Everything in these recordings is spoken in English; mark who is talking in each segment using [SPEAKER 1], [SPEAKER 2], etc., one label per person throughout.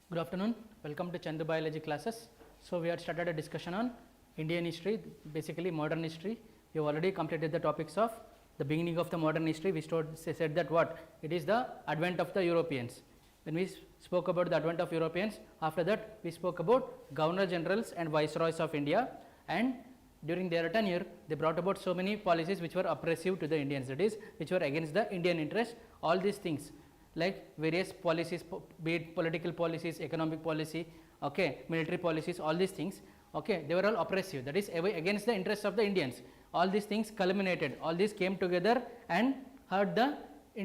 [SPEAKER 1] Good afternoon, welcome to Chandu Biology classes. So, we had started a discussion on Indian history, basically modern history. We have already completed the topics of the beginning of the modern history. We said that what? It is the advent of the Europeans. When we spoke about the advent of Europeans, after that we spoke about Governor Generals and Viceroys of India, and during their tenure they brought about so many policies which were oppressive to the Indians, that is, which were against the Indian interest. All these things like various policies, be it political policies, economic policy, okay, military policies, all these things, okay, they were all oppressive, that is against the interests of the Indians. All these things culminated, all these came together and hurt the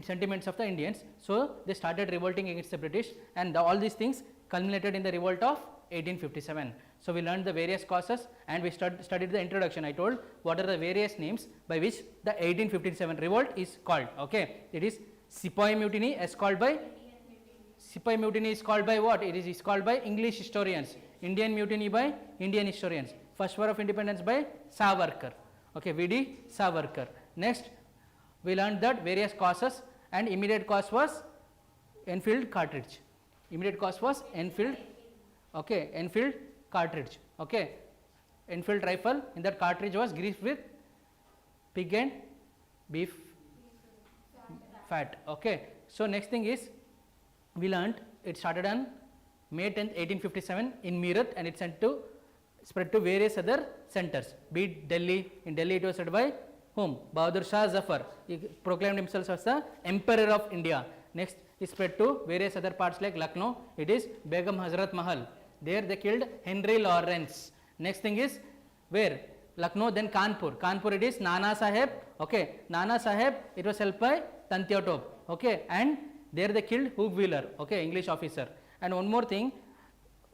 [SPEAKER 1] sentiments of the Indians. So, they started revolting against the British, and all these things culminated in the revolt of 1857. So, we learned the various causes and we studied the introduction. I told what are the various names by which the 1857 revolt is called. Okay, it is Sepoy Mutiny is called by Sepoy Mutiny is called by what? It is called by English historians. Indian Mutiny by Indian historians. First War of Independence by Savarkar. Okay, V.D. Savarkar. Next, we learned that various causes, and immediate cause was Enfield cartridge. Immediate cause was Enfield. Okay, Enfield cartridge. Okay, Enfield rifle. In that cartridge was greased with pig and beef fat. Okay. So, next thing is we learnt it started on May 10th 1857 in Meerut, and it spread to various other centers, be it Delhi. In Delhi it was led by whom? Bahadur Shah Zafar. He proclaimed himself as the Emperor of India. Next he spread to various other parts like Lucknow, it is Begum Hazrat Mahal. There they killed Henry Lawrence. Next thing is where? Lucknow, then Kanpur. Kanpur it is Nana Saheb. Okay, Nana Saheb, it was helped by Tantia Top. Okay, and there they killed Hugh Wheeler, okay, English officer. And one more thing,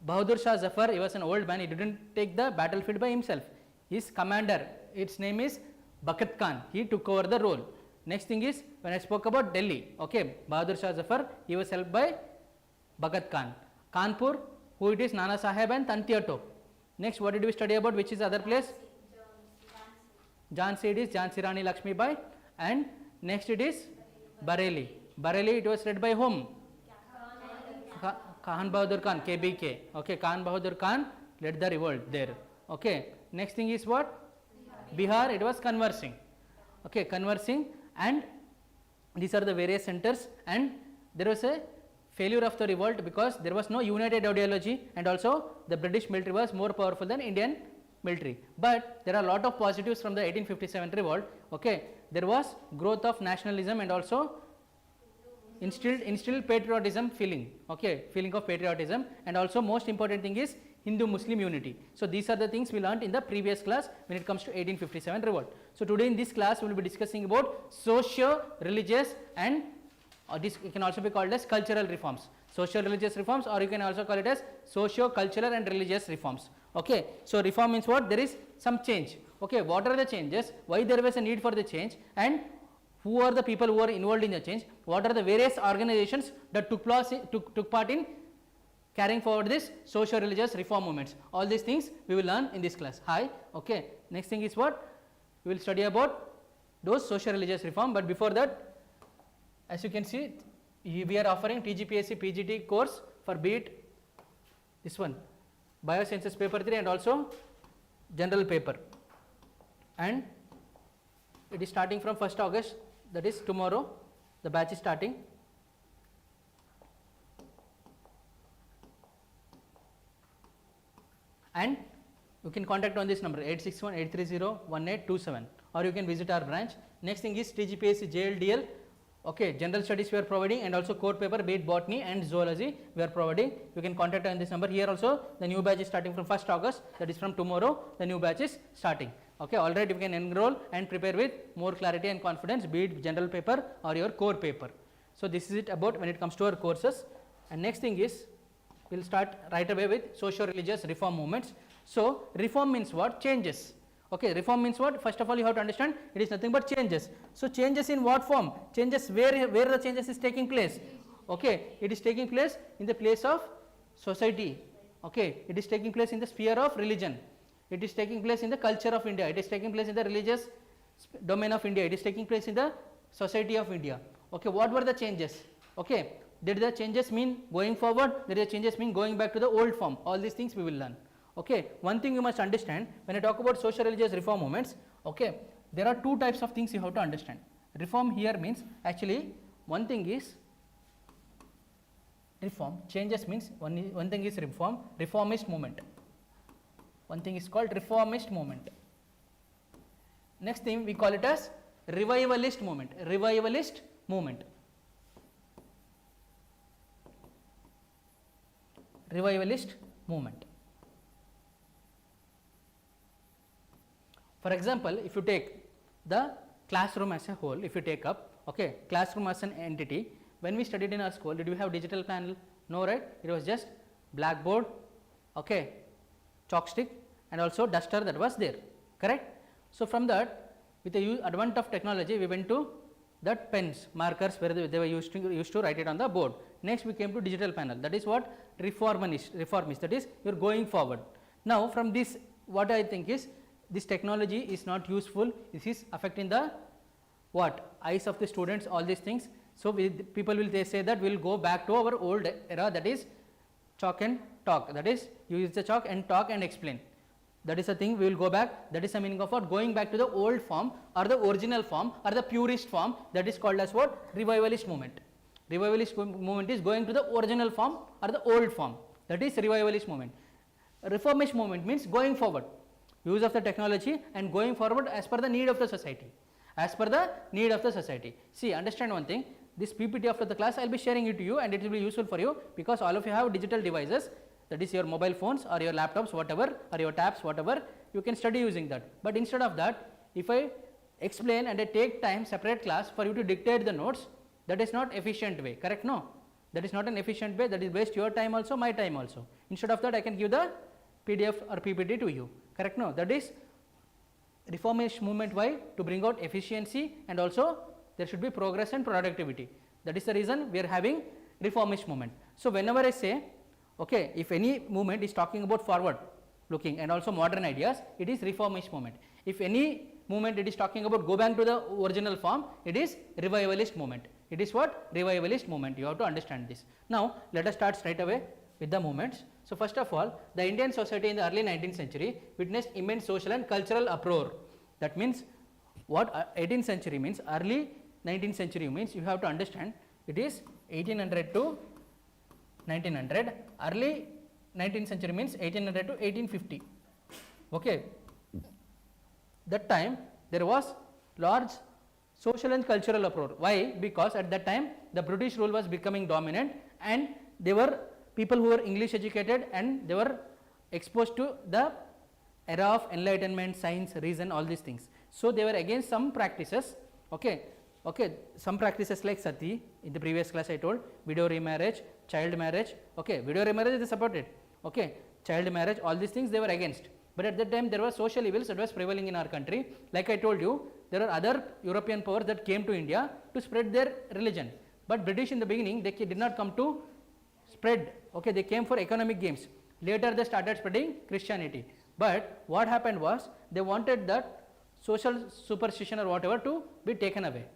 [SPEAKER 1] Bahadur Shah Zafar, he was an old man, he didn't take the battlefield by himself. His commander, its name is Bakat Khan, he took over the role. Next thing is, when I spoke about Delhi, okay, Bahadur Shah Zafar, he was helped by Bakat Khan. Kanpur, who it is? Nana Saheb and Tantia Top. Next, what did we study about? Which is other place? Jhansi, it is Jhansi Rani Lakshmi Bai. And next it is Bareilly. Bareilly, it was led by whom? Khan Bahadur Khan, KBK. Okay, Khan Bahadur Khan led the revolt there. Okay, next thing is what? Bihar, it was Kanwar Singh. Okay, Kanwar Singh, and these are the various centers, and there was a failure of the revolt because there was no united ideology, and also the British military was more powerful than Indian military. But there are a lot of positives from the 1857 revolt. Okay, there was growth of nationalism and also instilled patriotism feeling, okay, feeling of patriotism, and also most important thing is Hindu-Muslim unity. So, these are the things we learnt in the previous class when it comes to 1857 revolt. So, today in this class we will be discussing about socio-religious and this can also be called as cultural reforms, socio-religious reforms, or you can also call it as socio-cultural and religious reforms. Okay. So, reform means what? There is some change. Okay. What are the changes? Why there was a need for the change, and who are the people who are involved in the change? What are the various organizations that took part in carrying forward this socio-religious reform movements? All these things we will learn in this class. Hi. Okay. Next thing is what? We will study about those socio-religious reform, but before that, as you can see, we are offering TGPSC PGT course for be it this one, Biosciences paper 3 and also general paper, and it is starting from 1st August, that is tomorrow the batch is starting. And you can contact on this number 861-830-1827, or you can visit our branch. Next thing is TGPSC JL DL. Okay, general studies we are providing, and also core paper, be it botany and zoology we are providing. You can contact on this number. Here also the new batch is starting from 1st August, that is from tomorrow the new batch is starting. Okay, alright, you can enroll and prepare with more clarity and confidence, be it general paper or your core paper. So, this is it about when it comes to our courses. And next thing is, we will start right away with socio-religious reform movements. So, reform means what? Changes. Okay, reform means what? First of all, you have to understand it is nothing but changes. So, changes in what form? Changes where the changes is taking place. Okay, it is taking place in the place of society. Okay, it is taking place in the sphere of religion. It is taking place in the culture of India. It is taking place in the religious domain of India. It is taking place in the society of India. Okay, what were the changes? Okay, Did the changes mean going forward? Did the changes mean going back to the old form? All these things we will learn. Okay. One thing you must understand, when I talk about social religious reform movements, okay, there are two types of things you have to understand. Reform here means, actually one thing is reform, changes means one thing is reform, reformist movement. One thing is called reformist movement. Next thing we call it as revivalist movement. Revivalist movement. Revivalist movement. For example, if you take the classroom as a whole, if you take up, okay, classroom as an entity, when we studied in our school, did we have digital panel? No, right? It was just blackboard, okay, chalk stick, and also duster that was there, correct? So from that, with the advent of technology, we went to that pens, markers, where they were used to write it on the board. Next we came to digital panel, that is what reformist, that is you are going forward. Now from this, what I think is, this technology is not useful, this is affecting the what? Eyes of the students, all these things. So people will say that we will go back to our old era, that is chalk and talk, that is you use the chalk and talk and explain. That is the thing, we will go back, that is the meaning of what? Going back to the old form or the original form or the purist form, that is called as what? Revivalist movement. Revivalist movement is going to the original form or the old form, that is revivalist movement. Reformist movement means going forward, use of the technology and going forward as per the need of the society. As per the need of the society. See, understand one thing, this PPT after the class I will be sharing it to you and it will be useful for you, because all of you have digital devices, that is your mobile phones or your laptops, whatever, or your tabs, whatever, you can study using that. But instead of that, if I explain and I take time, separate class for you to dictate the notes, that is not efficient way, correct? No, that is not an efficient way, that is waste your time also, my time also. Instead of that, I can give the PDF or PPT to you, correct? No, that is reformist movement. Why? To bring out efficiency and also there should be progress and productivity. That is the reason we are having reformist movement. So whenever I say, okay, if any movement is talking about forward looking and also modern ideas, it is reformist movement. If any movement it is talking about go back to the original form, it is revivalist movement. It is what? Revivalist movement. You have to understand this. Now let us start straight away with the movements. So first of all, the Indian society in the early 19th century witnessed immense social and cultural uproar. That means what 18th century means, early 19th century means, you have to understand it is 1800 to 1900, early 19th century means 1800 to 1850. Okay. That time there was large social and cultural uproar. Why? Because at that time the British rule was becoming dominant and they were people who were English educated and they were exposed to the era of enlightenment, science, reason, all these things. So they were against some practices, okay, some practices like sati, in the previous class I told, widow remarriage, child marriage, okay, widow remarriage is supported, okay, child marriage, all these things they were against. But at that time there were social evils that was prevailing in our country. Like I told you, there are other European powers that came to India to spread their religion. But British in the beginning, they did not come to spread, okay, they came for economic gains. Later they started spreading Christianity. But what happened was, they wanted that social superstition or whatever to be taken away,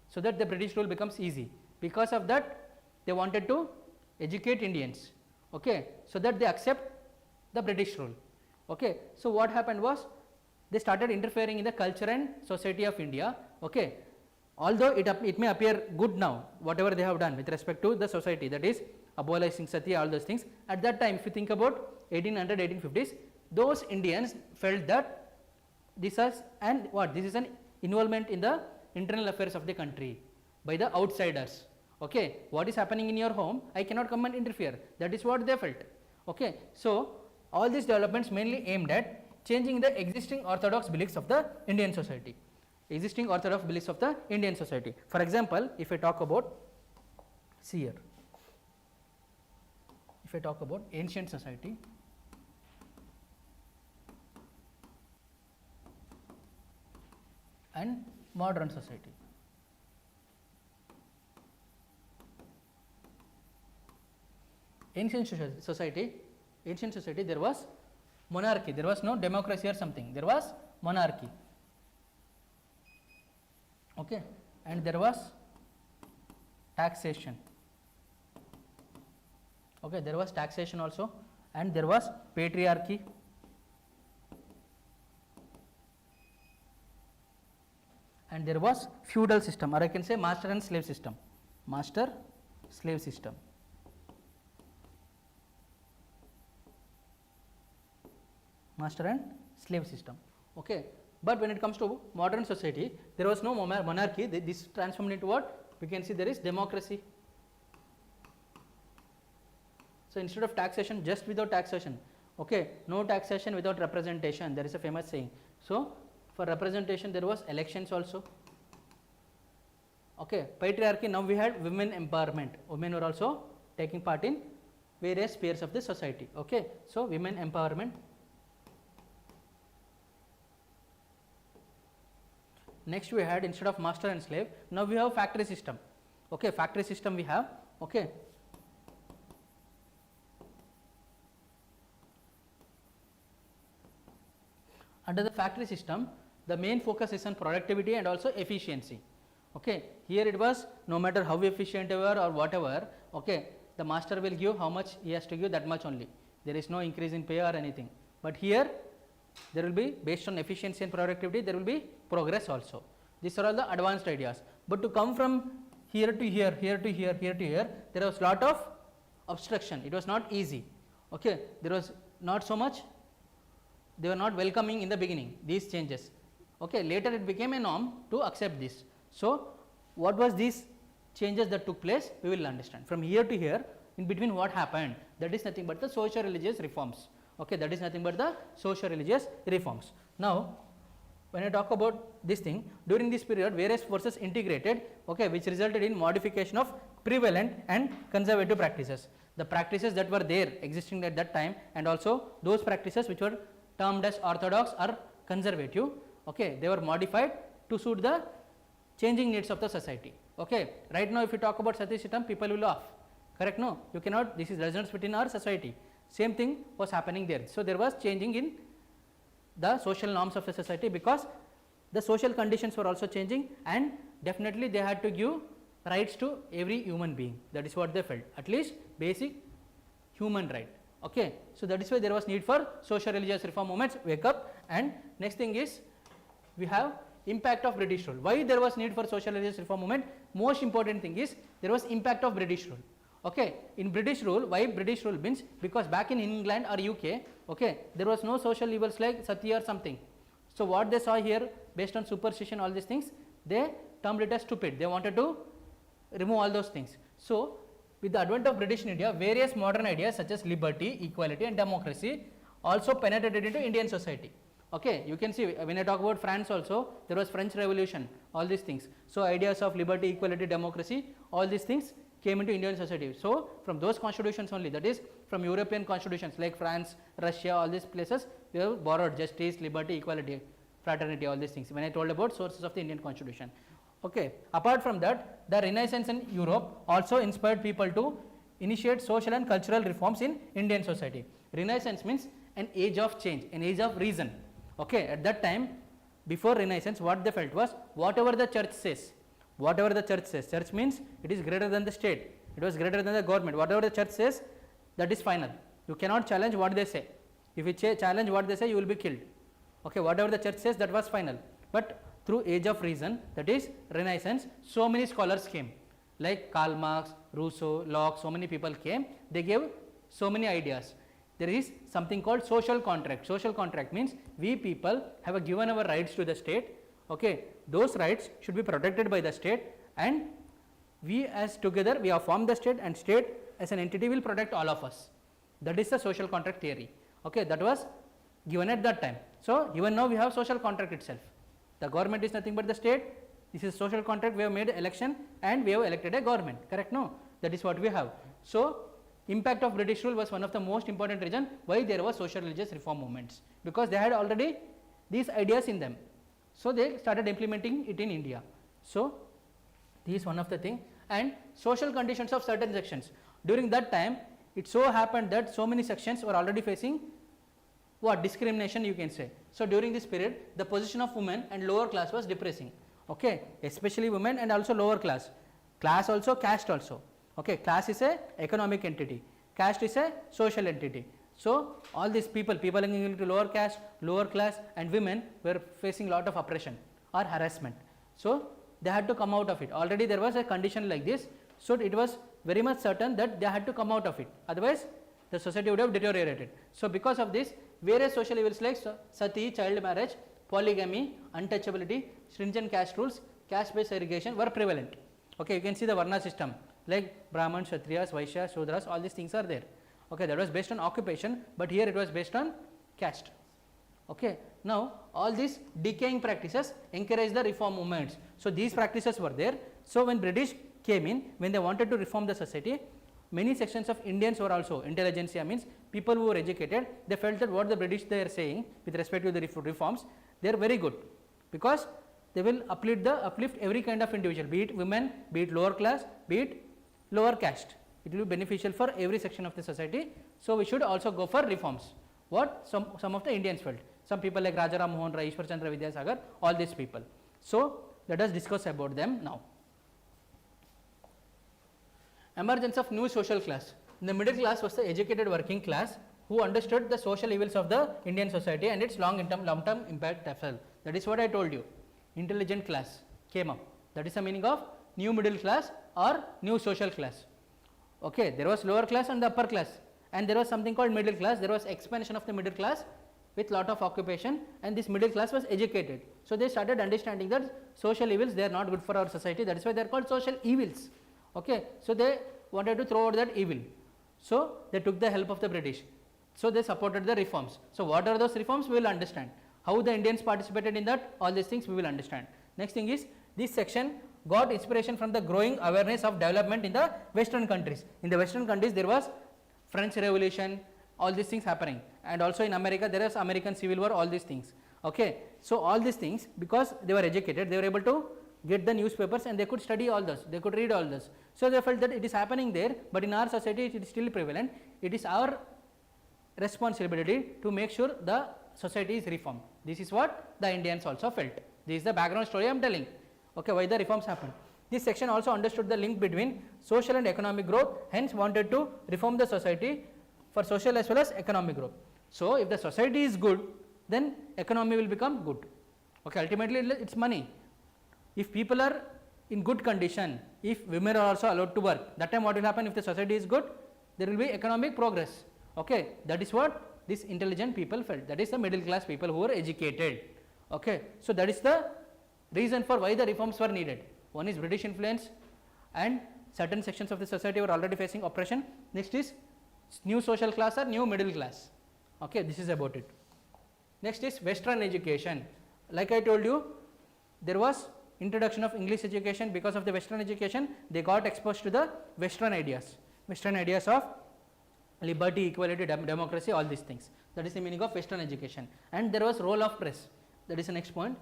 [SPEAKER 1] so that the British rule becomes easy. Because of that, they wanted to educate Indians, okay, so that they accept the British rule. Okay. So what happened was, they started interfering in the culture and society of India. Okay. Although it may appear good now, whatever they have done with respect to the society, that is abolishing sati, all those things. At that time, if you think about 1800, 1850s, those Indians felt that this is an involvement in the internal affairs of the country by the outsiders. Okay, what is happening in your home, I cannot come and interfere. That is what they felt. Okay, so all these developments mainly aimed at changing the existing orthodox beliefs of the Indian society. Existing orthodox beliefs of the Indian society. For example, if I talk about, see here, if I talk about ancient society, and modern society. Ancient society, there was monarchy, there was no democracy or something, there was monarchy, okay, and there was taxation. Okay, there was taxation also, and there was patriarchy, and there was feudal system, or I can say master and slave system. Master slave system. Master and slave system. Okay, but when it comes to modern society, there was no monarchy. This transformed into what? We can see there is democracy. So instead of taxation, just without taxation. Okay, no taxation without representation. There is a famous saying. So for representation, there was elections also. Okay, patriarchy. Now we had women empowerment. Women were also taking part in various spheres of the society. Okay, so women empowerment. Next we had, instead of master and slave, now we have factory system. Okay, factory system we have. Okay, under the factory system, the main focus is on productivity and also efficiency. Okay, here it was no matter how efficient you are or whatever. Okay, the master will give how much he has to give, that much only. There is no increase in pay or anything. But here there will be, based on efficiency and productivity, there will be progress also. These are all the advanced ideas. But to come from here to here, here to here, here to here, there was lot of obstruction. It was not easy. Okay, there was not so much, they were not welcoming in the beginning these changes. Okay, later it became a norm to accept this. So what was these changes that took place, we will understand. From here to here, in between what happened, that is nothing but the social religious reforms. Okay, that is nothing but the social religious reforms. Now when I talk about this thing, during this period various forces integrated, okay, which resulted in modification of prevalent and conservative practices. The practices that were there existing at that time, and also those practices which were termed as orthodox or conservative, okay, they were modified to suit the changing needs of the society. Okay, right now if you talk about sati system, people will laugh. Correct? No, you cannot. This is resonates within our society. Same thing was happening there. So there was changing in the social norms of the society, because the social conditions were also changing, and definitely they had to give rights to every human being. That is what they felt, at least basic human right. Okay, so that is why there was need for social religious reform movements wake up. And next thing is, we have impact of British rule. Why there was need for social religious reform movement? Most important thing is there was impact of British rule. Okay, in British rule, why British rule means, because back in England or UK, okay, there was no social evils like sati or something. So what they saw here, based on superstition, all these things, they termed it as stupid. They wanted to remove all those things. So with the advent of British in India, various modern ideas such as liberty, equality and democracy also penetrated into Indian society. Okay, you can see when I talk about France also, there was French Revolution, all these things. So ideas of liberty, equality, democracy, all these things came into Indian society. So from those constitutions only, that is from European constitutions like France, Russia, all these places, we have borrowed justice, liberty, equality, fraternity, all these things, when I told about sources of the Indian constitution. Okay, apart from that, the Renaissance in Europe also inspired people to initiate social and cultural reforms in Indian society. Renaissance means an age of change, an age of reason. Okay, at that time, before Renaissance, what they felt was, whatever the church says, whatever the church says, church means it is greater than the state, it was greater than the government, whatever the church says, that is final. You cannot challenge what they say. If you challenge what they say, you will be killed. Okay, whatever the church says, that was final. But through age of reason, that is Renaissance, so many scholars came, like Karl Marx, Rousseau, Locke, so many people came, they gave so many ideas. There is something called social contract. Social contract means we people have given our rights to the state. Okay, those rights should be protected by the state, and we as together we have formed the state, and state as an entity will protect all of us. That is the social contract theory. Okay, that was given at that time. So even now we have social contract itself. The government is nothing but the state. This is social contract. We have made election and we have elected a government. Correct? No, that is what we have. So impact of British rule was one of the most important reason why there was social religious reform movements, because they had already these ideas in them. So they started implementing it in India. So this is one of the thing. And social conditions of certain sections. During that time, it so happened that so many sections were already facing what? Discrimination, you can say. So during this period, the position of women and lower class was depressing. Okay, especially women and also lower class. Class also, caste also. Okay, class is a economic entity. Caste is a social entity. So all these people belonging to lower caste, lower class and women were facing lot of oppression or harassment. So they had to come out of it. Already there was a condition like this. So it was very much certain that they had to come out of it. Otherwise the society would have deteriorated. So because of this, various social evils like sati, child marriage, polygamy, untouchability, stringent caste rules, caste based segregation were prevalent. Okay, you can see the Varna system like Brahmans, Kshatriyas, Vaishyas, Shudras, all these things are there. Okay, that was based on occupation, but here it was based on caste. Okay, now all these decaying practices encourage the reform movements. So these practices were there. So when British came in, when they wanted to reform the society, many sections of Indians were also intelligentsia, means people who were educated. They felt that what the British they are saying with respect to the reforms, they are very good, because they will uplift every kind of individual, be it women, be it lower class, be it lower caste. It will be beneficial for every section of the society. So we should also go for reforms. What some of the Indians felt. Some people like Rajaram Mohan Rai, Ishwar Chandra Vidyasagar, all these people. So let us discuss about them now. Emergence of new social class. The middle class was the educated working class who understood the social evils of the Indian society and its long-term impact as well. That is what I told you. Intelligent class came up. That is the meaning of new middle class or new social class. Okay, there was lower class and the upper class, and there was something called middle class. There was expansion of the middle class with lot of occupation, and this middle class was educated. So they started understanding that social evils, they are not good for our society. That is why they are called social evils. Okay, so they wanted to throw out that evil. So they took the help of the British. So they supported the reforms. So what are those reforms? We will understand. How the Indians participated in that, all these things we will understand. Next thing is, this section got inspiration from the growing awareness of development in the Western countries. In the Western countries, there was French Revolution, all these things happening, and also in America there was American Civil War, all these things. Okay, so all these things, because they were educated, they were able to get the newspapers and they could study all those, they could read all those. So they felt that it is happening there, but in our society it is still prevalent. It is our responsibility to make sure the society is reformed. This is what the Indians also felt. This is the background story I am telling. Okay, why the reforms happened. This section also understood the link between social and economic growth, hence wanted to reform the society for social as well as economic growth. So if the society is good, then economy will become good. Okay, ultimately it's money. If people are in good condition, if women are also allowed to work, that time what will happen? If the society is good, there will be economic progress. Okay, that is what these intelligent people felt. That is the middle class people who were educated. Okay, so that is the reason for why the reforms were needed. One is British influence, and certain sections of the society were already facing oppression. Next is new social class or new middle class. Okay, this is about it. Next is Western education. Like I told you, there was introduction of English education. Because of the Western education, they got exposed to the Western ideas of liberty, equality, democracy, all these things. That is the meaning of Western education. And there was role of press. That is the next point.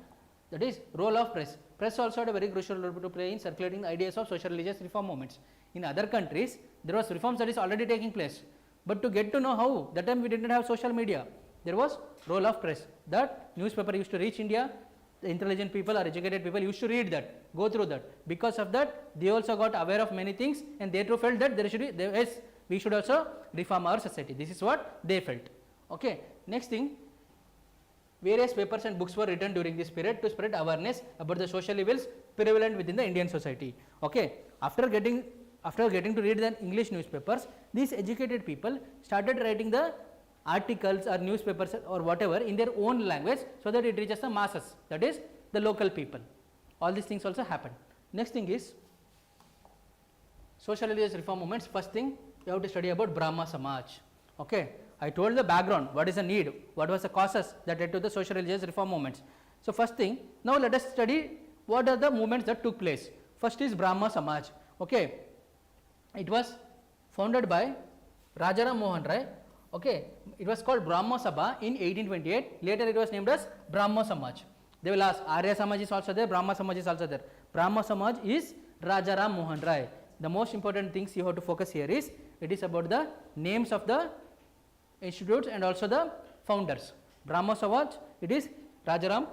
[SPEAKER 1] That is role of press. Press also had a very crucial role to play in circulating the ideas of social religious reform movements. In other countries, there was reforms that is already taking place. But to get to know how, that time we did not have social media. There was role of press. That newspaper used to reach India. The intelligent people or educated people used to read that, go through that. Because of that, they also got aware of many things, and they too felt that there should be, yes, we should also reform our society. This is what they felt. Okay. Next thing, various papers and books were written during this period to spread awareness about the social evils prevalent within the Indian society. Okay. After getting to read the English newspapers, these educated people started writing the articles or newspapers or whatever in their own language, so that it reaches the masses, that is the local people. All these things also happened. Next thing is social religious reform movements. First thing, you have to study about Brahmo Samaj. Okay, I told the background, what is the need, what was the causes that led to the social religious reform movements. So first thing, now let us study what are the movements that took place. First is Brahmo Samaj. Okay, it was founded by Rajaram Mohan Rai. Okay, it was called Brahmo Sabha in 1828. Later it was named as Brahmo Samaj. They will ask, Arya Samaj is also there, Brahmo Samaj is also there. Brahmo Samaj is Rajaram Mohan Rai. The most important things you have to focus here is, it is about the names of the institutes and also the founders. Brahmo Samaj, it is Rajaram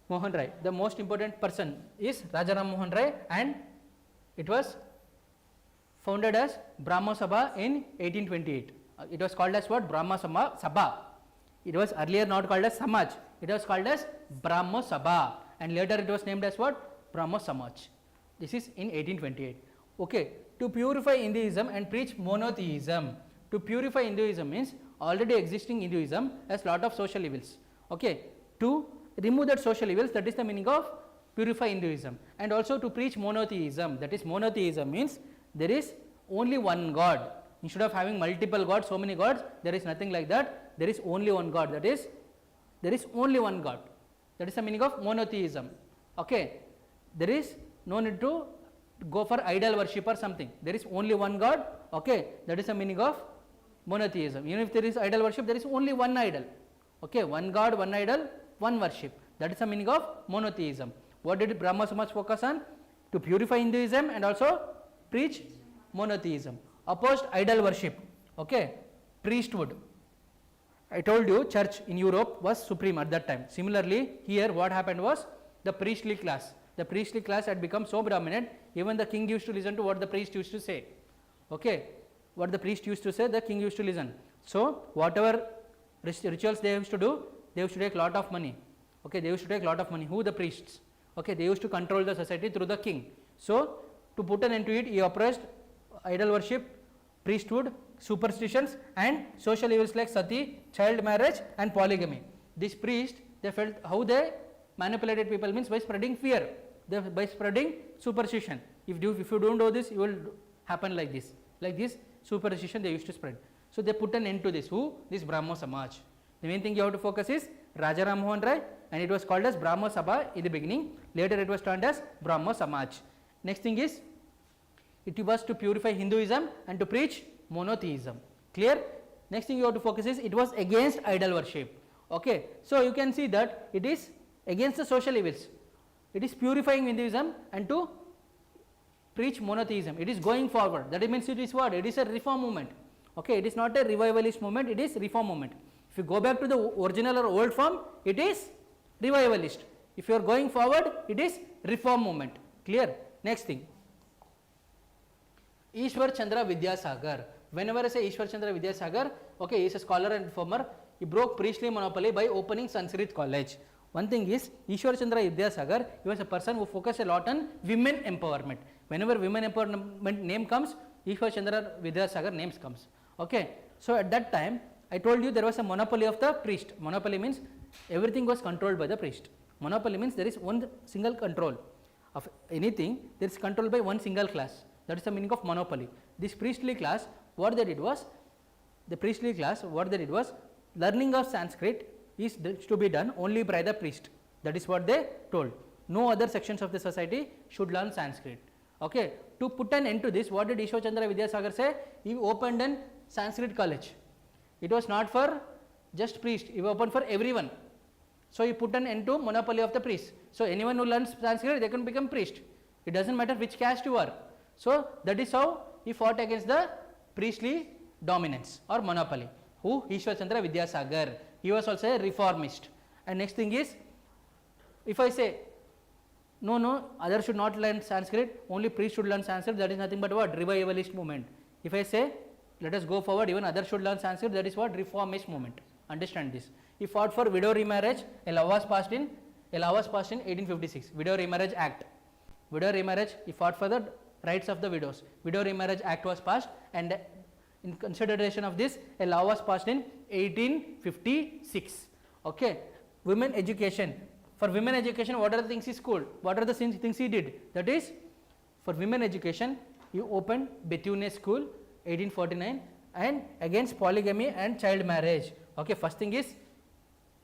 [SPEAKER 1] Mohan Rai. The most important person is Rajaram Mohan Rai, and it was founded as Brahmo Sabha in 1828. It was called as what? Brahmo Sabha. It was earlier not called as Samaj. It was called as Brahmo Sabha, and later it was named as what? Brahmo Samaj. This is in 1828. Okay. To purify Hinduism and preach monotheism. To purify Hinduism means already existing Hinduism has lot of social evils. Okay. To remove that social evils, that is the meaning of purify Hinduism, and also to preach monotheism. That is, monotheism means there is only one God. Instead of having multiple gods, so many gods, there is nothing like that. There is only one God. That is, there is only one God. That is the meaning of monotheism. Okay. There is no need to go for idol worship or something. There is only one God. Okay. That is the meaning of monotheism. Even if there is idol worship, there is only one idol. Okay. One God, one idol, one worship. That is the meaning of monotheism. What did Brahmo Samaj focus on? To purify Hinduism and also preach monotheism. Opposed idol worship. Okay. Priesthood. I told you church in Europe was supreme at that time. Similarly, here what happened was the priestly class. The priestly class had become so dominant, even the king used to listen to what the priest used to say. Okay. What the priest used to say, the king used to listen. So, whatever rituals they used to do, they used to take lot of money. Okay. They used to take lot of money. Who? The priests. Okay. They used to control the society through the king. So, to put an end to it, he oppressed idol worship, priesthood, superstitions and social evils like sati, child marriage and polygamy. This priest, they felt how they manipulated people means by spreading fear, by spreading superstition. If you don't do this, you will happen like this. Like this superstition they used to spread. So, they put an end to this. Who? This Brahmo Samaj. The main thing you have to focus is Raja Ram Mohan Rai, and it was called as Brahmo Sabha in the beginning. Later it was turned as Brahmo Samaj. Next thing is, it was to purify Hinduism and to preach monotheism. Clear? Next thing you have to focus is, it was against idol worship. Okay. So, you can see that it is against the social evils. It is purifying Hinduism and to preach monotheism. It is going forward. That means it is what? It is a reform movement. Okay. It is not a revivalist movement, it is reform movement. If you go back to the original or old form, it is revivalist. If you are going forward, it is reform movement. Clear? Next thing. Ishwar Chandra Vidyasagar. Whenever I say Ishwar Chandra Vidyasagar, okay, he is a scholar and reformer. He broke priestly monopoly by opening Sanskrit college. One thing is, Ishwar Chandra Vidyasagar, he was a person who focused a lot on women empowerment. Whenever women empowerment name comes, Ishwar Chandra Vidyasagar names comes. Okay. So, at that time, I told you there was a monopoly of the priest. Monopoly means everything was controlled by the priest. Monopoly means there is one single control of anything, there is control by one single class. That is the meaning of monopoly. This priestly class, what they did was, learning of Sanskrit is to be done only by the priest. That is what they told. No other sections of the society should learn Sanskrit. Okay. To put an end to this, what did Ishwar Chandra Vidyasagar say? He opened an Sanskrit college. It was not for just priest, he opened for everyone. So, he put an end to monopoly of the priest. So, anyone who learns Sanskrit, they can become priest. It does not matter which caste you are. So, that is how he fought against the priestly dominance or monopoly. Who? Ishwar Chandra Vidyasagar. He was also a reformist. And next thing is, if I say, no, others should not learn Sanskrit, only priest should learn Sanskrit, that is nothing but what? Revivalist movement. If I say, let us go forward, even others should learn Sanskrit, that is what? Reformist movement. Understand this. He fought for widow remarriage. A law was passed in 1856. Widow Remarriage Act. Widow remarriage, he fought for the rights of the widows. Widow Remarriage Act was passed, and in consideration of this, a law was passed in 1856. Okay. Women education. For women education, what are the things he schooled? What are the things he did? That is, for women education, he opened Bethune School, 1849, and against polygamy and child marriage. Okay. First thing is,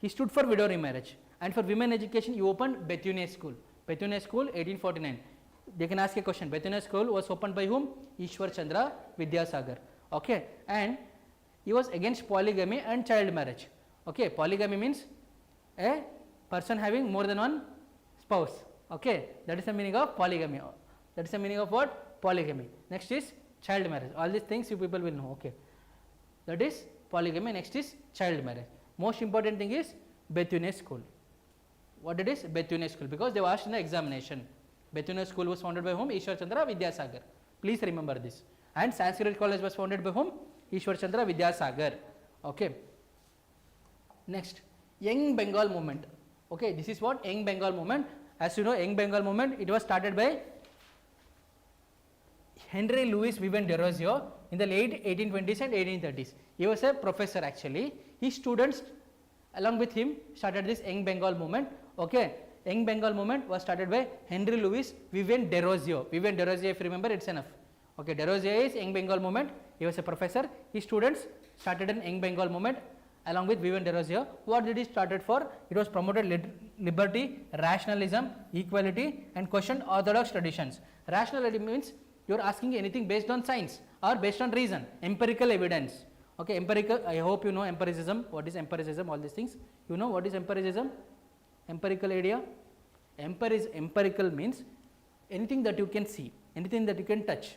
[SPEAKER 1] he stood for widow remarriage, and for women education, he opened Bethune School. Bethune School, 1849. They can ask a question. Bethune School was opened by whom? Ishwar Chandra Vidyasagar. Okay. And he was against polygamy and child marriage. Okay. Polygamy means a person having more than one spouse. Okay. That is the meaning of polygamy. That is the meaning of what? Polygamy. Next is child marriage. All these things you people will know. Okay. That is polygamy. Next is child marriage. Most important thing is Bethune School. What it is? Bethune School, because they were asked in the examination. Bethune School was founded by whom? Ishwar Chandra Vidyasagar. Please remember this. And Sanskrit college was founded by whom? Ishwar Chandra Vidyasagar. Okay. Next, Young Bengal movement. Okay, this is what Young Bengal movement. As you know, Young Bengal movement, it was started by Henry Louis Vivian Desrosiers in the late 1820s and 1830s. He was a professor actually. His students along with him started this Young Bengal movement. Okay, Young Bengal movement was started by Henry Louis Vivian Desrosiers. Vivian Desrosiers, if you remember, it's enough. Okay, Desrosiers is Young Bengal movement. He was a professor. His students started an Young Bengal movement along with Vivian Desrosiers. What did he started for? It was promoted liberty, rationalism, equality, and questioned orthodox traditions. Rationality means you are asking anything based on science or based on reason, empirical evidence. Okay, empirical. I hope you know empiricism. What is empiricism? All these things. You know what is empiricism? Empirical idea. Empirical means anything that you can see, anything that you can touch.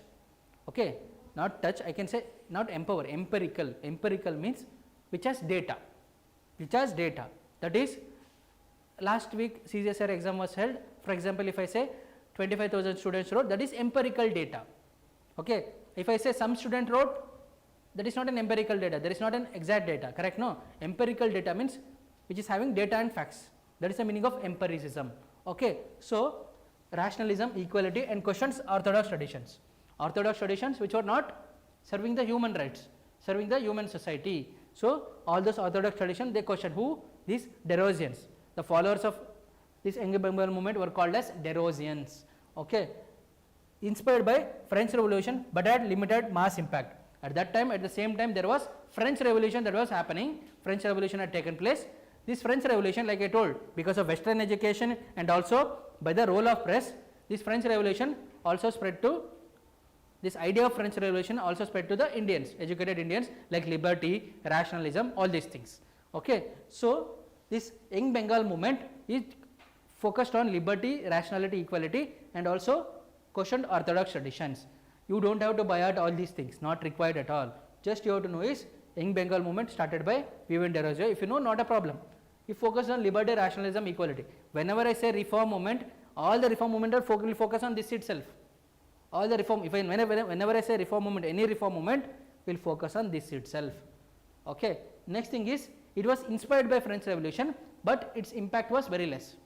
[SPEAKER 1] Okay, not touch. I can say not empower. Empirical. Empirical means which has data. Which has data. That is, last week CGSR exam was held. For example, if I say 25,000 students wrote, that is empirical data. Okay, if I say some student wrote, that is not an empirical data. There is not an exact data. Correct? No. Empirical data means which is having data and facts. That is the meaning of empiricism. Okay, so rationalism, equality, and questions orthodox traditions. Orthodox traditions which are not serving the human rights, serving the human society. So all those orthodox traditions they question who? These Desrosiers. The followers of this Young Bengal movement were called as Desrosiers. Okay, inspired by French Revolution but had limited mass impact. At that time, at the same time, there was French Revolution that was happening. French Revolution had taken place. This French Revolution, like I told, because of Western education and also by the role of press, this French Revolution also spread to, this idea of French Revolution also spread to the Indians, educated Indians, like liberty, rationalism, all these things. Okay, so this Young Bengal movement is focused on liberty, rationality, equality, and also questioned orthodox traditions. You don't have to buy out all these things, not required at all. Just you have to know is Young Bengal movement started by Vivian Desrosiers. If you know, not a problem. You focus on liberty, rationalism, equality. Whenever I say reform movement, all the reform movement will focus on this itself. All the reform, whenever I say reform movement, any reform movement will focus on this itself. Okay. Next thing is, it was inspired by French Revolution, but its impact was very less.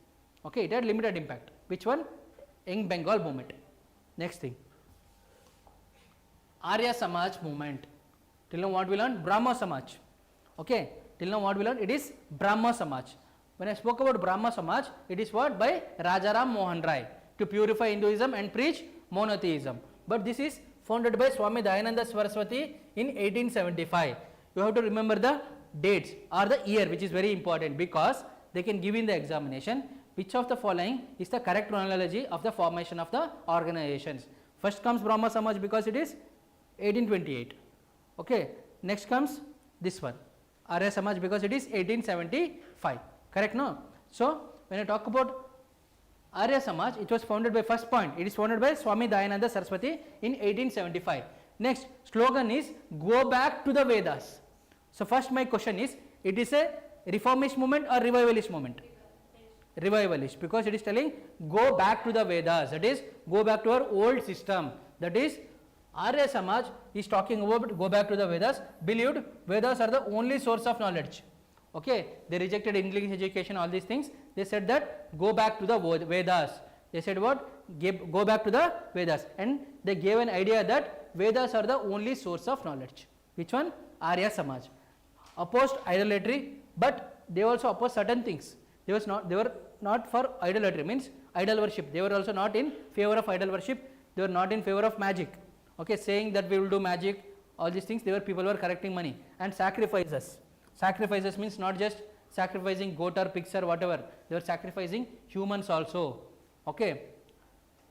[SPEAKER 1] Okay, it had limited impact. Which one? Young Bengal movement. Next thing, Arya Samaj movement. Till now what we learned? Brahmo Samaj. Okay, till now what we learned? It is Brahmo Samaj. When I spoke about Brahmo Samaj, it is what? By Rajaram Mohan Rai, to purify Hinduism and preach monotheism. But this is founded by Swami Dayananda Saraswati in 1875. You have to remember the dates or the year, which is very important because they can give in the examination which of the following is the correct chronology of the formation of the organizations. First comes Brahmo Samaj because it is 1828. Okay. Next comes this one, Arya Samaj, because it is 1875. Correct? No. So when I talk about Arya Samaj, it was founded by, first point, it is founded by Swami Dayananda Saraswati in 1875. Next slogan is go back to the Vedas. So first my question is, it is a reformist movement or revivalist movement? Revivalist, because it is telling go back to the Vedas, that is go back to our old system. That is Arya Samaj is talking about go back to the Vedas, believed Vedas are the only source of knowledge. Okay, they rejected English education, all these things. They said that go back to the Vedas. They said what? Go back to the Vedas, and they gave an idea that Vedas are the only source of knowledge. Which one? Arya Samaj. Opposed idolatry, but they also opposed certain things. They were not for idolatry, means idol worship. They were also not in favor of idol worship. They were not in favor of magic. Okay, saying that we will do magic, all these things. People were collecting money. And sacrifices. Sacrifices means not just sacrificing goat or pigs or whatever. They were sacrificing humans also. Okay,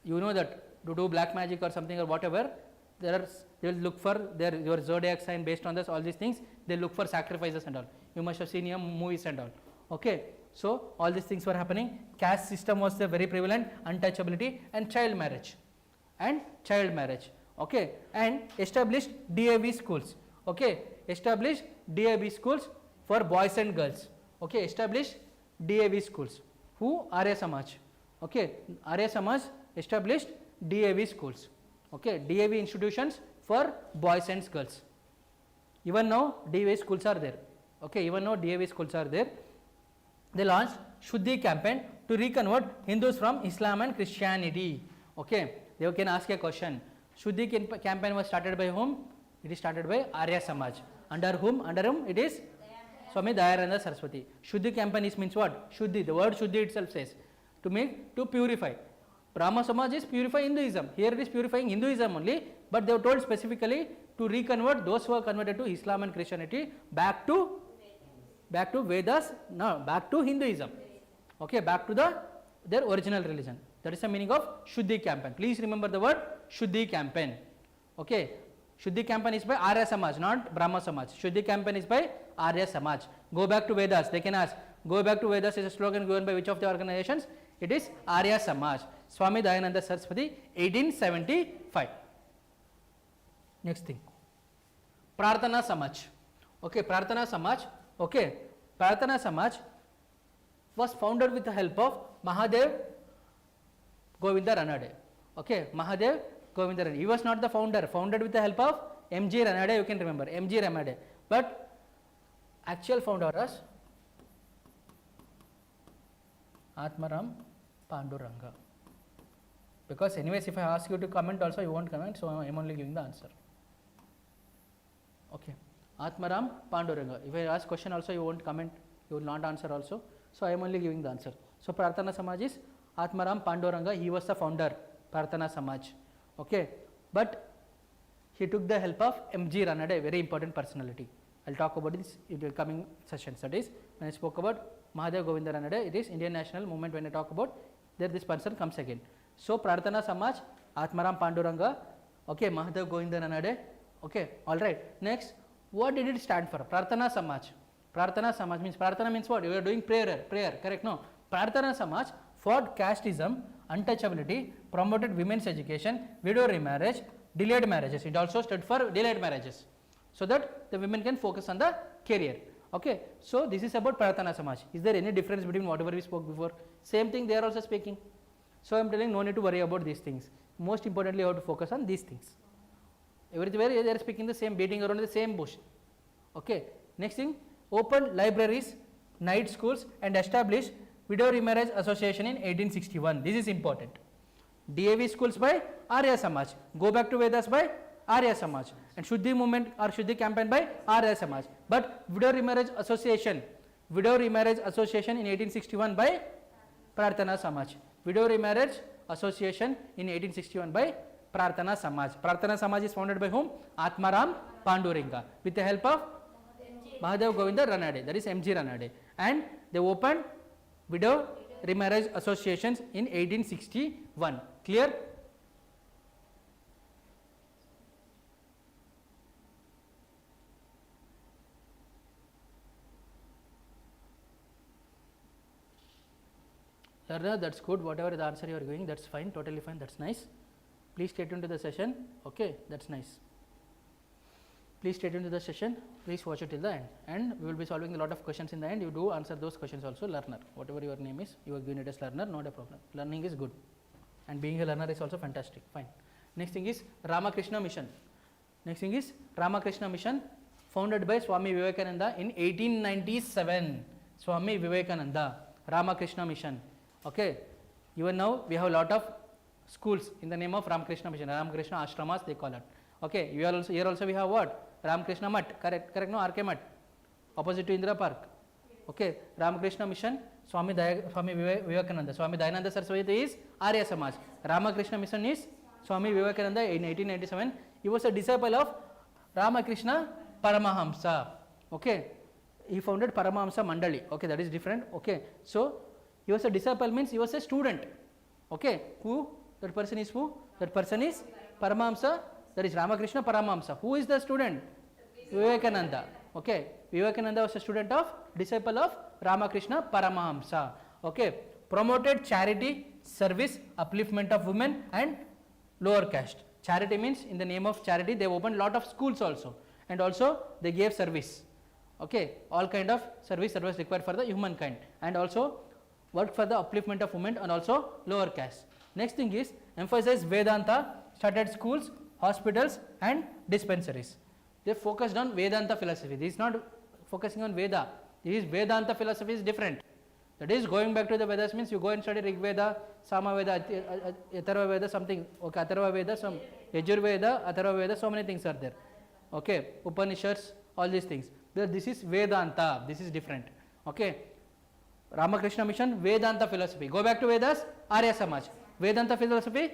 [SPEAKER 1] you know that to do black magic or something or whatever, they will look for your zodiac sign based on this, all these things. They look for sacrifices and all. You must have seen your movies and all. Okay, so all these things were happening. Caste system was very prevalent, untouchability, and child marriage. Okay, and established DAV schools. Okay, established DAV schools for boys and girls. Okay, established DAV schools. Who? Arya Samaj. Okay, Arya Samaj established DAV schools. Okay, DAV institutions for boys and girls. Even now DAV schools are there. Okay, even now DAV schools are there. They launched Shuddhi campaign to reconvert Hindus from Islam and Christianity. Okay, they can ask a question. Shuddhi campaign was started by whom? It is started by Arya Samaj. Under whom? Under whom it is? Swami Dayananda Saraswati. Shuddhi campaign is means what? Shuddhi. The word Shuddhi itself says to purify. Brahmo Samaj is purifying Hinduism. Here it is purifying Hinduism only, but they were told specifically to reconvert those who are converted to Islam and Christianity back to Vedas, no, back to Hinduism. Okay, back to their original religion. That is the meaning of Shuddhi campaign. Please remember the word Shuddhi campaign. Okay, Shuddhi campaign is by Arya Samaj, not Brahmo Samaj. Shuddhi campaign is by Arya Samaj. Go back to Vedas. They can ask, go back to Vedas is a slogan given by which of the organizations? It is Arya Samaj. Swami Dayananda Saraswati, 1875. Next thing, Prarthana Samaj. Okay, Prarthana Samaj. Okay, Prarthana Samaj was founded with the help of Mahadev Govinda Ranade. Okay, Mahadev Govinda Ranade. He was not the founder. Founded with the help of M.G. Ranade. You can remember M.G. Ranade. But actual founder was Atmaram Panduranga. Because anyways, if I ask you to comment also, you won't comment, so I am only giving the answer. Okay, Atmaram Panduranga. If I ask question also, you won't comment, you will not answer also, so I am only giving the answer. So Prarthana Samaj is Atmaram Panduranga. He was the founder, Prarthana Samaj. Okay, but he took the help of M.G. Ranade, a very important personality. I will talk about this in the coming sessions. That is, when I spoke about Mahadev Govinda Ranade, it is Indian National Movement. When I talk about there, this person comes again. So Prarthana Samaj, Atmaram Panduranga, okay, Mahadev Govinda Ranade, okay, all right. Next, what did it stand for? Prarthana Samaj. Prarthana Samaj means, Prarthana means what? You are doing prayer, correct? No. Prarthana Samaj fought casteism, untouchability, promoted women's education, widow remarriage, delayed marriages. It also stood for delayed marriages, so that the women can focus on the career. Okay, so this is about Prarthana Samaj. Is there any difference between whatever we spoke before? Same thing they are also speaking. So I am telling no need to worry about these things. Most importantly, you have to focus on these things. Everywhere they are speaking the same, beating around the same bush. Okay. Next thing, opened libraries, night schools, and established Widow Remarriage Association in 1861. This is important. DAV schools by Arya Samaj. Go back to Vedas by Arya Samaj. And Shuddhi movement or Shuddhi campaign by Arya Samaj. But Widow Remarriage Association in 1861 by Prarthana Samaj. Widow Remarriage Association in 1861 by Prarthana Samaj. Prarthana Samaj is founded by whom? Atmaram Panduranga with the help of Mahadev Govinda Ranade, that is M.G. Ranade. And they opened Widow Remarriage Associations in 1861. Clear? Learner, that's good. Whatever the answer you are giving, that's fine, totally fine, that's nice. Please stay tuned to the session. Okay, that's nice. Please stay tuned to the session. Please watch it till the end. And we will be solving a lot of questions in the end. You do answer those questions also, learner. Whatever your name is, you are giving it as learner, not a problem. Learning is good. And being a learner is also fantastic. Fine. Next thing is Ramakrishna Mission. Next thing is Ramakrishna Mission, founded by Swami Vivekananda in 1897. Swami Vivekananda, Ramakrishna Mission. Okay. Even now we have a lot of schools in the name of Ramakrishna Mission, Ramakrishna Ashramas they call it. Okay. Here also we have what? Ramakrishna Mutt, correct no, RK Mutt, opposite to Indira Park. Okay. Ramakrishna Mission, Swami Vivekananda. Swami Dayananda Saraswati is Arya Samaj. Ramakrishna Mission is Swami Vivekananda in 1897. He was a disciple of Ramakrishna Paramahamsa. Okay. He founded Paramahamsa Mandali. Okay, that is different. Okay. So he was a disciple means he was a student. Okay. Who? That person is who? That person is Paramahamsa. That is Ramakrishna Paramahamsa. Who is the student? Vivekananda. Okay. Vivekananda was a student of, disciple of Ramakrishna Paramahamsa. Okay. Promoted charity, service, upliftment of women and lower caste. Charity means in the name of charity they opened lot of schools also, and also they gave service. Okay. All kind of service that was required for the humankind, and also worked for the upliftment of women and also lower caste. Next thing is emphasize Vedanta, started schools, hospitals and dispensaries. They focused on Vedanta philosophy. This is not focusing on Veda. This is Vedanta philosophy is different. That is going back to the Vedas means you go and study Rig Veda, Sama Veda, Atharva Veda, something. Okay, Atharva Veda, some Yajur Veda, Atharva Veda, so many things are there. Okay, Upanishads, all these things. This is Vedanta. This is different. Okay, Ramakrishna mission, Vedanta philosophy. Go back to Vedas, Arya Samaj. Vedanta philosophy,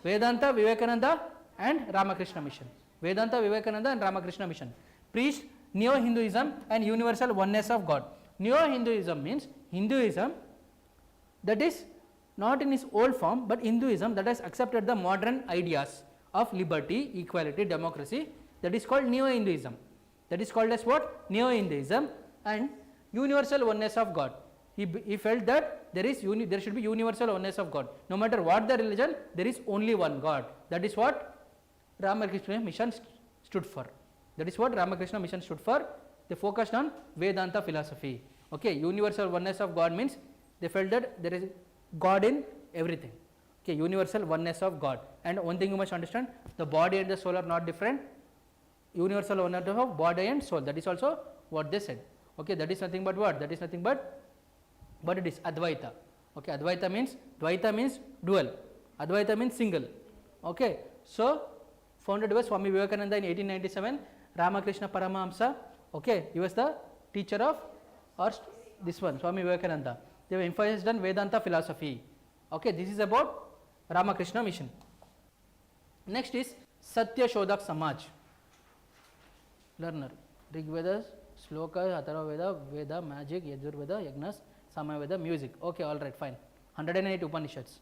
[SPEAKER 1] Vedanta, Vivekananda and Ramakrishna mission. Vedanta, Vivekananda and Ramakrishna mission. Preached Neo-Hinduism and universal oneness of God. Neo-Hinduism means Hinduism that is not in its old form, but Hinduism that has accepted the modern ideas of liberty, equality, democracy. That is called Neo-Hinduism. That is called as what? Neo-Hinduism and universal oneness of God. He felt that there should be universal oneness of God. No matter what the religion, there is only one God. That is what Ramakrishna mission stood for. That is what Ramakrishna mission stood for. They focused on Vedanta philosophy. Okay, universal oneness of God means they felt that there is God in everything. Okay, universal oneness of God. And one thing you must understand, the body and the soul are not different. Universal oneness of body and soul. That is also what they said. Okay, that is nothing but what? That is nothing but it is Advaita. Okay, Advaita means, Dvaita means dual. Advaita means single. Okay, so founded by Swami Vivekananda in 1897. Ramakrishna Paramahamsa. Okay, he was the teacher of this one, Swami Vivekananda. They were emphasized on Vedanta philosophy. Okay, this is about Ramakrishna mission. Next is Satya Shodhak Samaj. Learner. Rig Vedas, Sloka, Atharva Veda, Veda, Magic, Yajur Veda, Yagnas, Sama Veda, music. Okay, all right, fine. 108 Upanishads.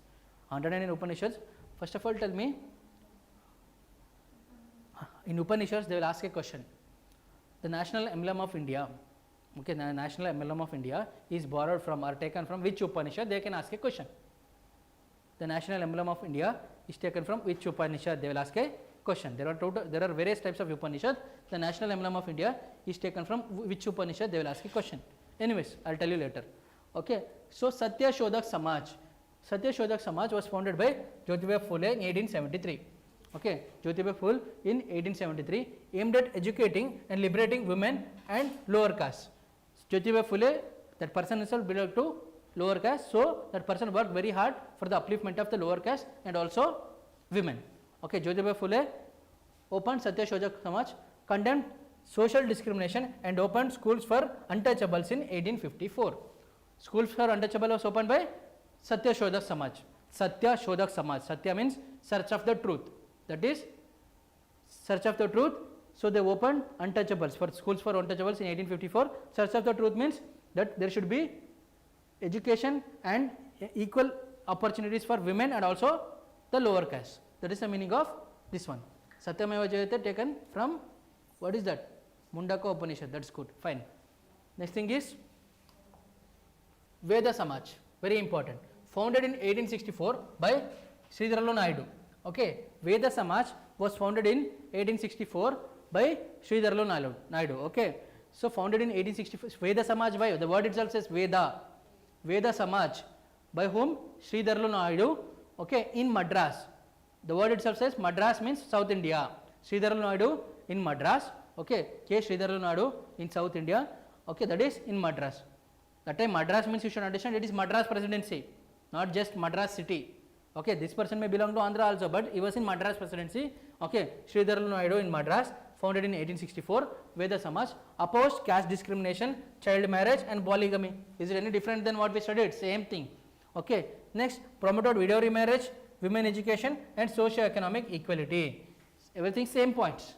[SPEAKER 1] 108 Upanishads. First of all, tell me, in Upanishads, they will ask a question. The national emblem of India, okay, the national emblem of India is borrowed from or taken from which Upanishad? They can ask a question. The national emblem of India is taken from which Upanishad? They will ask a question. There are various types of Upanishad. The national emblem of India is taken from which Upanishad? They will ask a question. Anyways, I will tell you later. Okay, so Satya Shodhak Samaj. Satya Shodhak Samaj was founded by Jyotiba Phule in 1873. Okay, Jyotiba Phule in 1873 aimed at educating and liberating women and lower caste. Jyotiba Phule, that person himself belonged to lower caste, so that person worked very hard for the upliftment of the lower caste and also women. Okay, Jyotiba Phule opened Satya Shodhak Samaj, condemned social discrimination and opened schools for untouchables in 1854. Schools for untouchable was opened by Satya Shodhak Samaj. Satya Shodhak Samaj. Satya means search of the truth. That is search of the truth. So they opened untouchables for schools for untouchables in 1854. Search of the truth means that there should be education and equal opportunities for women and also the lower caste. That is the meaning of this one. Satyameva Jayate taken from, what is that? Mundaka Upanishad. That's good. Fine. Next thing is Veda Samaj. Very important. Founded in 1864 by Sridharallu Naidu. Okay. Veda Samaj was founded in 1864 by Sridharallu Naidu. Okay. So founded in 1864. Veda Samaj by, the word itself says Veda. Veda Samaj. By whom? Sridharallu Naidu. Okay. In Madras. The word itself says Madras means South India. Sridharallu Naidu in Madras. Okay. K. Sridharallu Naidu in South India. Okay. That is in Madras. That time Madras means you should understand it is Madras presidency, not just Madras city. Okay. This person may belong to Andhra also, but he was in Madras presidency. Okay. Sridharallu Naidu in Madras, founded in 1864. Veda Samaj opposed caste discrimination, child marriage and polygamy. Is it any different than what we studied? Same thing. Okay. Next, promoted widow remarriage, women education and socio-economic equality. Everything same points.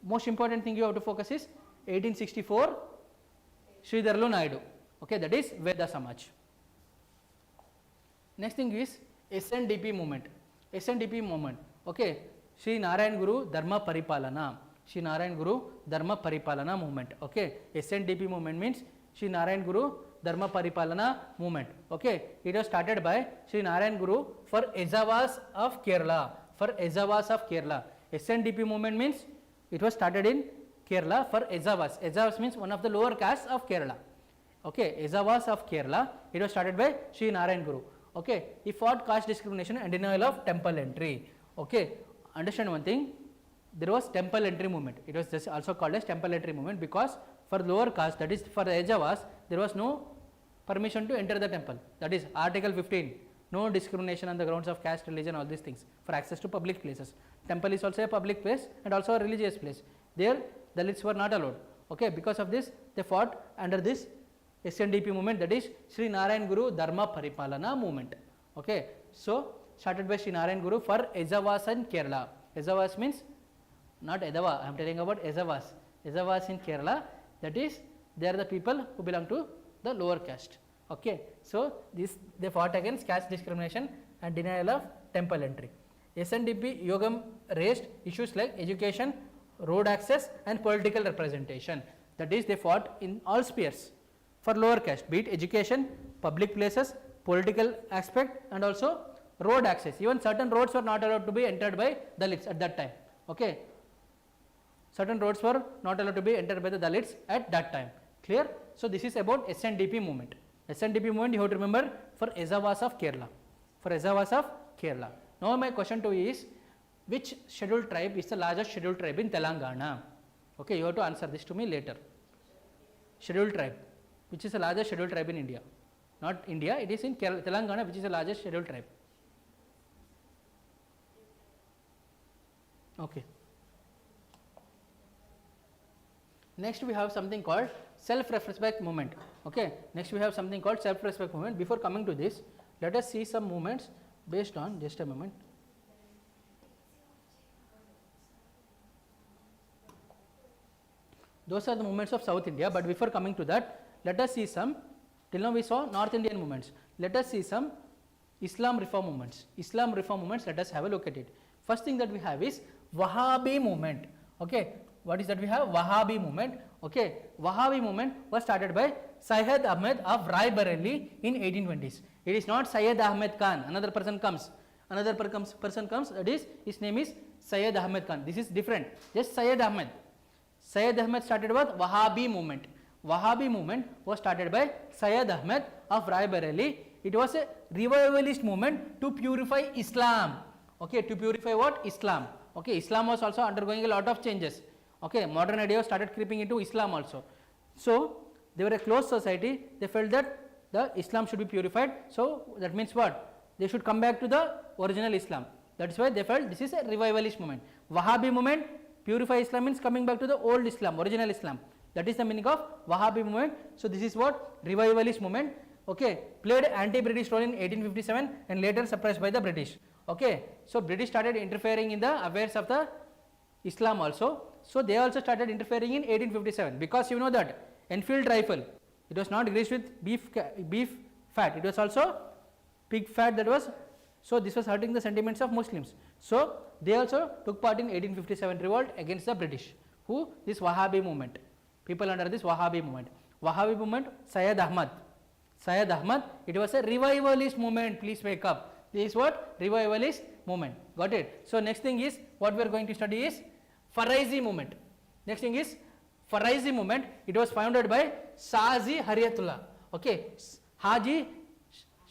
[SPEAKER 1] Most important thing you have to focus is 1864 Sridharallu Naidu. Okay, that is Veda Samaj. Next thing is SNDP movement. SNDP movement. Okay, Sri Narayan Guru Dharma Paripalana. Sri Narayan Guru Dharma Paripalana movement. Okay, SNDP movement means Sri Narayan Guru Dharma Paripalana movement. Okay, it was started by Sri Narayan Guru for Ezhavas of Kerala. For Ezhavas of Kerala. SNDP movement means it was started in Kerala for Ezhavas. Ezhavas means one of the lower castes of Kerala. Okay, Ezhavas of Kerala. It was started by Sri Narayan Guru. Okay, he fought caste discrimination and denial of temple entry. Okay, understand one thing, there was temple entry movement. It was just also called as temple entry movement because for lower caste, that is for the Ejavas, there was no permission to enter the temple. That is Article 15, no discrimination on the grounds of caste, religion, all these things for access to public places. Temple is also a public place and also a religious place. There Dalits were not allowed. Okay, because of this they fought under this SNDP movement, that is Sri Narayan Guru Dharma Paripalana movement. Okay, so started by Sri Narayan Guru for Ejavas in Kerala. Ejavas means not Edava, I am telling about Ejavas. Ejavas in Kerala, that is they are the people who belong to the lower caste. Okay, so this they fought against caste discrimination and denial of temple entry. SNDP Yogam raised issues like education, road access and political representation. That is they fought in all spheres for lower caste, be it education, public places, political aspect and also road access. Even certain roads were not allowed to be entered by Dalits at that time. Okay, certain roads were not allowed to be entered by the Dalits at that time. Clear? So this is about SNDP movement. SNDP movement you have to remember for Ejavas of Kerala. For Ejavas of Kerala. Now my question to you is, which scheduled tribe is the largest scheduled tribe in Telangana? Okay, you have to answer this to me later. Scheduled tribe, which is the largest scheduled tribe in India? Not India, it is in Kerala, Telangana, which is the largest scheduled tribe. Okay. Next we have something called self-respect movement. Okay. Next we have something called self-respect movement. Before coming to this, let us see some movements based on, just a moment. Those are the movements of South India, but before coming to that, let us see some, till now we saw North Indian movements. Let us see some Islam reform movements. Islam reform movements, let us have a look at it. First thing that we have is Wahhabi movement. Okay, what is that we have? Wahhabi movement. Okay, Wahhabi movement was started by Syed Ahmed of Rai Bareli in 1820s. It is not Syed Ahmed Khan, another person comes, that is, his name is Syed Ahmed Khan. This is different, just Syed Ahmed. Syed Ahmed started with Wahhabi movement. Wahhabi movement was started by Syed Ahmed of Rai Bareli. It was a revivalist movement to purify Islam. Okay, to purify what? Islam. Okay, Islam was also undergoing a lot of changes. Okay, modern ideas started creeping into Islam also. So they were a closed society. They felt that the Islam should be purified. So that means what? They should come back to the original Islam. That is why they felt this is a revivalist movement. Wahhabi movement, purify Islam means coming back to the old Islam, original Islam. That is the meaning of Wahhabi movement. So this is what? Revivalist movement. Okay, played anti-British role in 1857 and later suppressed by the British. Okay, so British started interfering in the affairs of the Islam also. So they also started interfering in 1857 because you know that Enfield rifle, it was not greased with beef fat, it was also pig fat that was, so this was hurting the sentiments of Muslims. So they also took part in 1857 revolt against the British. Who? This Wahhabi movement, people under this Wahhabi movement. Wahhabi movement, Syed Ahmad. Syed Ahmad, it was a revivalist movement, please wake up. This is what? Revivalist movement. Got it? So next thing is, what we are going to study is Faraizi movement. Next thing is Faraizi movement. It was founded by Shazi Hariyatullah. Okay, Haji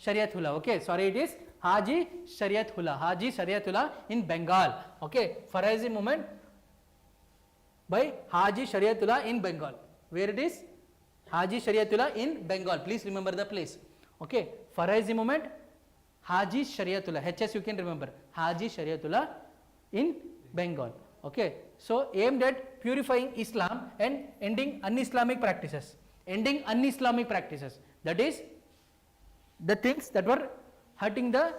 [SPEAKER 1] Shariatullah. Okay, sorry, it is Haji Shariatullah. Haji Shariatullah in Bengal. Okay, Faraizi movement by Haji Shariatullah in Bengal. Where it is? Haji Shariatullah in Bengal. Please remember the place. Okay, Faraizi movement, Haji Shariatullah. HS you can remember. Haji Shariatullah in Bengal. Okay, so aimed at purifying Islam and ending un-Islamic practices. Ending un-Islamic practices. That is, the things that were hurting the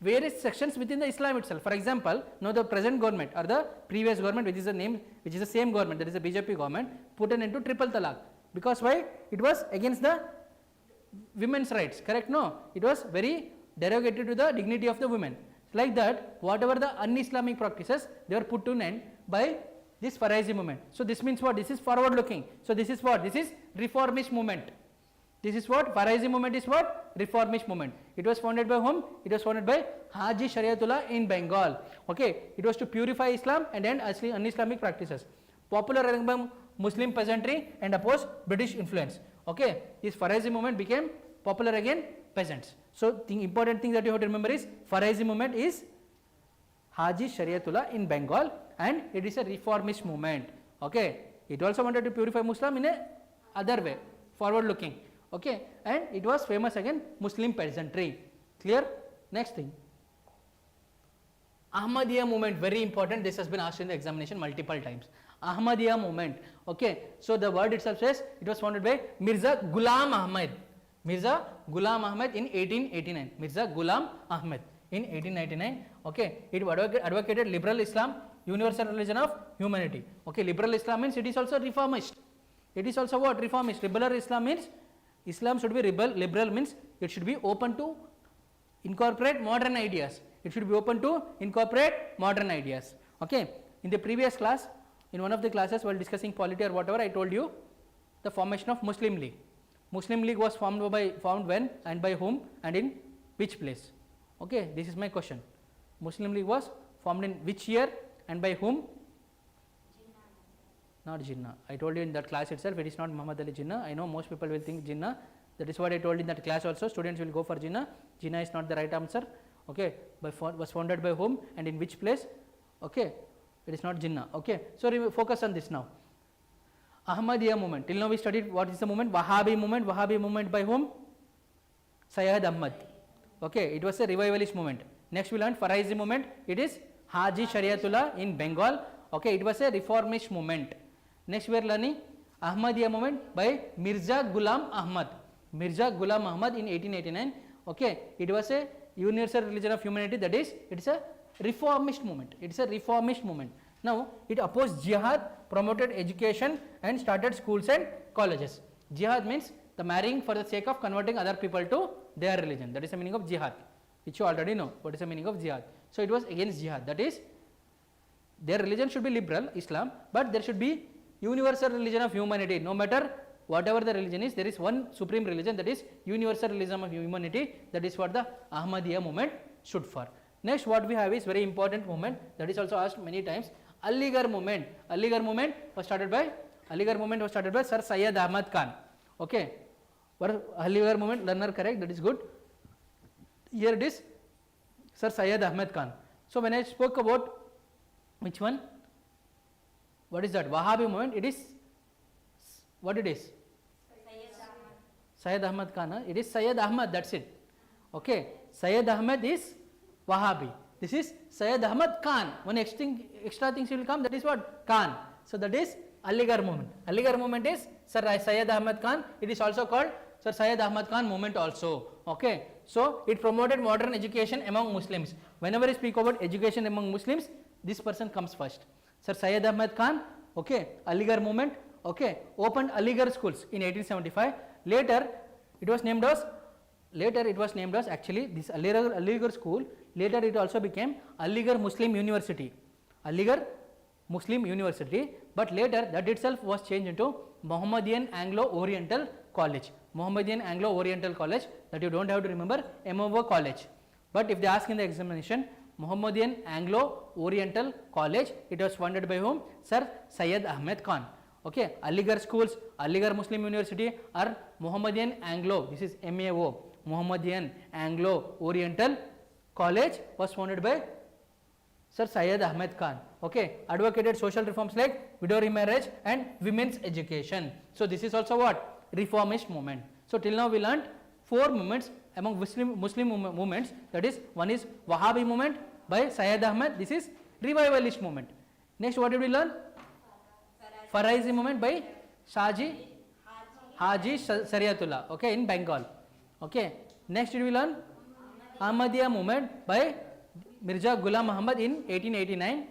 [SPEAKER 1] various sections within the Islam itself. For example, now the present government or the previous government, which is the same government, that is the BJP government, put an end to triple talaq. Because why? It was against the women's rights. Correct? No, it was very derogatory to the dignity of the women. Like that, whatever the un-Islamic practices, they were put to an end by this Faraizi movement. So this means what? This is forward looking. So this is what? This is reformist movement. This is what? Faraizi movement is what? Reformist movement. It was founded by whom? It was founded by Haji Shariatullah in Bengal. Okay, it was to purify Islam and end un-Islamic practices. Popular among Muslim peasantry and oppose British influence. Okay, this Faraizi movement became popular again peasants. So the important thing that you have to remember is Faraizi movement is Haji Shariatullah in Bengal, and it is a reformist movement. Okay, it also wanted to purify Muslim in a other way, forward looking. Okay, and it was famous again Muslim peasantry. Clear? Next thing, Ahmadiyya movement, very important. This has been asked in the examination multiple times. Ahmadiyya movement. Okay, so the word itself says it was founded by Mirza Ghulam Ahmad. Mirza Ghulam Ahmad in 1889. Mirza Ghulam Ahmad in 1899. Okay, it advocated liberal Islam, universal religion of humanity. Okay, liberal Islam means it is also reformist. It is also what? Reformist. Liberal Islam means Islam should be liberal means it should be open to incorporate modern ideas. It should be open to incorporate modern ideas. Okay, in the previous class, in one of the classes while discussing polity or whatever, I told you the formation of Muslim League. Muslim League was formed when and by whom and in which place? Okay, this is my question. Muslim League was formed in which year and by whom? Not Jinnah. I told you in that class itself, it is not Muhammad Ali Jinnah. I know most people will think Jinnah. That is what I told in that class also. Students will go for Jinnah. Jinnah is not the right answer. Okay, was founded by whom and in which place? Okay, it is not Jinnah. Okay, so focus on this now. Ahmadiyya movement. Till now we studied what is the movement? Wahhabi movement. Wahhabi movement by whom? Sayyid Ahmad. Okay, it was a revivalist movement. Next we learned Faraizi movement. It is Haji Shariatullah in Bengal. Okay, it was a reformist movement. Next we are learning Ahmadiyya movement by Mirza Ghulam Ahmad. Mirza Ghulam Ahmad in 1889. Okay, it was a universal religion of humanity. That is, it is a reformist movement. It is a reformist movement. Now, it opposed jihad, promoted education and started schools and colleges. Jihad means the marrying for the sake of converting other people to their religion. That is the meaning of jihad, which you already know. What is the meaning of jihad? So, it was against jihad. That is, their religion should be liberal, Islam, but there should be universal religion of humanity. No matter whatever the religion is, there is one supreme religion, that is universal religion of humanity. That is what the Ahmadiyya movement stood for. Next, what we have is very important movement that is also asked many times. Aligarh movement. Aligarh movement was started by Sir Syed Ahmad Khan. Okay, Aligarh movement, learner correct, that is good. Here it is Sir Syed Ahmad Khan. So when I spoke about which one? What is that? Wahhabi movement. It is what it is? Syed Ahmad Khan. Huh? It is Syed Ahmad. That's it. Okay, Syed Ahmad is Wahhabi. This is Syed Ahmad Khan. One extra things will come. That is what? Khan. So that is Aligarh movement. Aligarh movement is Sir Syed Ahmad Khan. It is also called Sir Syed Ahmad Khan movement also. Okay. So it promoted modern education among Muslims. Whenever I speak about education among Muslims, this person comes first. Sir Syed Ahmad Khan. Okay. Aligarh movement. Okay. Opened Aligarh schools in 1875. Later it was named as actually this Aligarh school. Later it also became Aligarh Muslim University. Aligarh Muslim University, but later that itself was changed into Mohammedan Anglo-Oriental College. Mohammedan Anglo-Oriental College, that you don't have to remember MOO College. But if they ask in the examination, Mohammedan Anglo-Oriental College, it was funded by whom? Sir Syed Ahmad Khan. Okay, Aligarh schools, Aligarh Muslim University or Mohammedan Anglo, this is MAO, Mohammedan Anglo-Oriental College was founded by Sir Syed Ahmad Khan. Okay, advocated social reforms like widow remarriage and women's education. So this is also what? Reformist movement. So till now we learned 4 movements among Muslim movements. That is, one is Wahhabi movement by Syed Ahmad. This is revivalist movement. Next, what did we learn? Faraizi movement by Haji Shariatullah. Okay, in Bengal. Okay. Next, did we learn? Ahmadiyya movement by Mirza Ghulam Ahmad in 1889.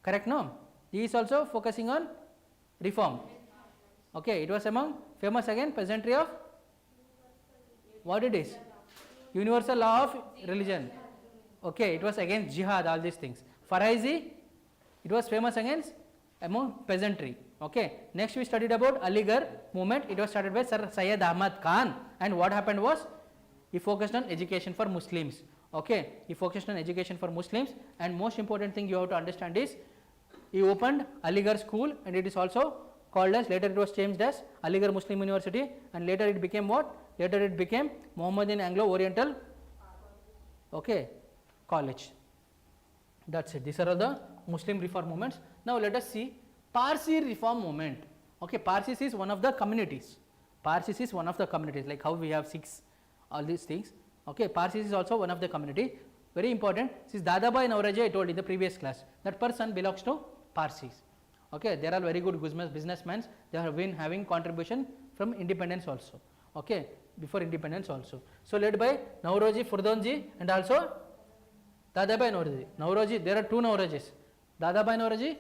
[SPEAKER 1] Correct, no? He is also focusing on reform. Okay, it was among famous again peasantry of what it is? Universal law of religion. Okay, it was against jihad, all these things. Faraizi, it was famous against among peasantry. Okay, next we studied about Aligarh movement. It was started by Sir Syed Ahmad Khan, and what happened was he focused on education for Muslims. Okay, he focused on education for Muslims, and most important thing you have to understand is he opened Aligarh school, and it is also called as, later it was changed as Aligarh Muslim University, and later it became what? Later it became Mohammedan Anglo-Oriental College. That's it. These are all the Muslim reform movements. Now let us see Parsi reform movement. Okay, Parsis is one of the communities. Parsis is one of the communities, like how we have Sikhs, all these things. Okay, Parsis is also one of the community. Very important. This is Dadabhai Naoroji, I told in the previous class. That person belongs to Parsis. Okay, they are very good businessmen. They have been having contribution from independence also. Okay, before independence also. So led by Naoroji, Furdonji, and also Dadabhai Naoroji. Naoroji, there are two Naorojis. Dadabhai Naoroji,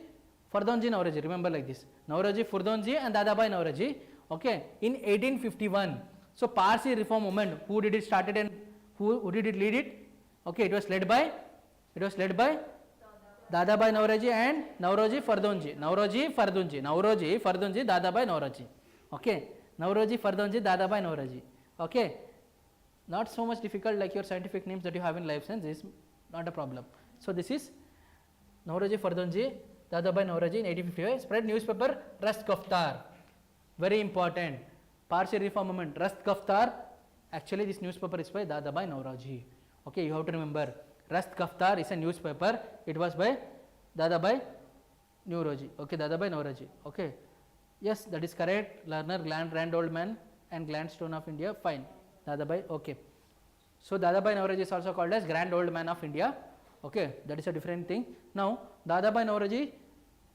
[SPEAKER 1] Furdonji Naoroji. Remember like this. Naoroji, Furdonji, and Dadabhai Naoroji. Okay, in 1851. So Parsi reform movement. Who did it started and who did it lead it? Okay, it was led by Dadabhai Naoroji and Naoroji Furdonji. Naoroji Furdonji, Dadabhai Naoroji. Okay, Naoroji Furdonji, Dadabhai Naoroji. Okay, not so much difficult like your scientific names that you have in life science, is not a problem. So this is Naoroji Furdonji, Dadabhai Naoroji in 1855. Spread newspaper Rast Gaftar. Very important. Parsi reform movement Rast Gaftar. Actually this newspaper is by Dadabhai Naoroji. Okay, you have to remember Rast Gaftar is a newspaper. It was by Dadabhai Naoroji. Okay, Dadabhai Naoroji. Okay, yes, that is correct. Learner, Grand Old Man and Gladstone of India. Fine. Dadabhai. Okay. So Dadabhai Naoroji is also called as Grand Old Man of India. Okay, that is a different thing. Now Dadabhai Naoroji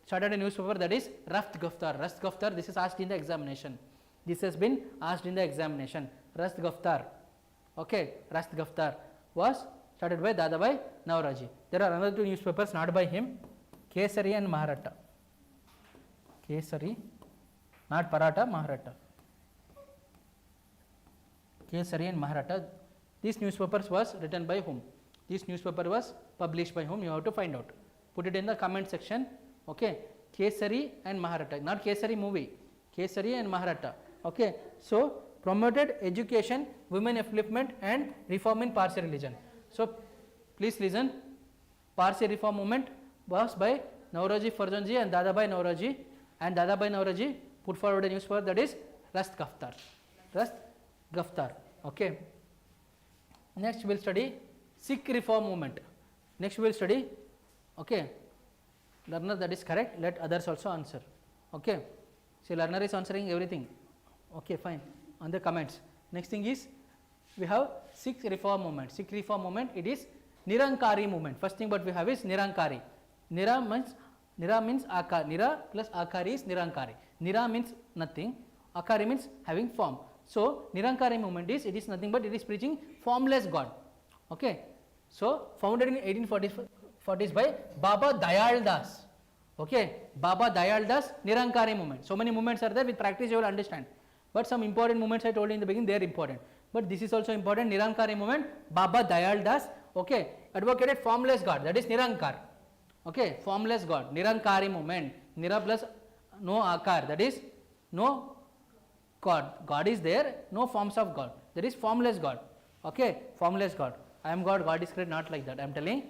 [SPEAKER 1] started a newspaper, that is Rast Gaftar. Rast Gaftar. This is asked in the examination. This has been asked in the examination. Rast Gaftar. Okay, Rast Gaftar was started by Dadabhai Naoroji. There are another two newspapers not by him, Kesari and Maharatha. Kesari, not Paratha, Maharatha. Kesari and Maharatha. These newspapers was written by whom? This newspaper was published by whom? You have to find out. Put it in the comment section. Okay, Kesari and Maharatha, not Kesari movie. Kesari and Maharatha. Okay, so promoted education, women upliftment and reform in Parsi religion. So please listen. Parsi reform movement was by Naoroji Furdonji and Dadabhai Naoroji, and Dadabhai Naoroji put forward a newspaper, that is Rast Gaftar. Rast Gaftar. Okay. Next we will study Sikh reform movement. Next we will study. Okay. Learner, that is correct. Let others also answer. Okay. See, learner is answering everything. Okay, fine. On the comments. Next thing is we have Sikh reform movement. Sikh reform movement, it is Nirankari movement. First thing what we have is Nirankari. Nira means Akar. Nira plus Akari is Nirankari. Nira means nothing. Akari means having form. So Nirankari movement is, it is nothing but it is preaching formless God. Okay. So founded in 1840s by Baba Dayal Das. Okay. Baba Dayal Das, Nirankari movement. So many movements are there. With practice you will understand. But some important movements I told you in the beginning, they are important. But this is also important. Nirankari movement, Baba Dayal Das. Okay. Advocated formless God, that is Nirankar. Okay. Formless God, Nirankari movement. Nira plus no Akar, that is no God. God is there, no forms of God. There is formless God. Okay. Formless God. I am God, God is created, not like that. I am telling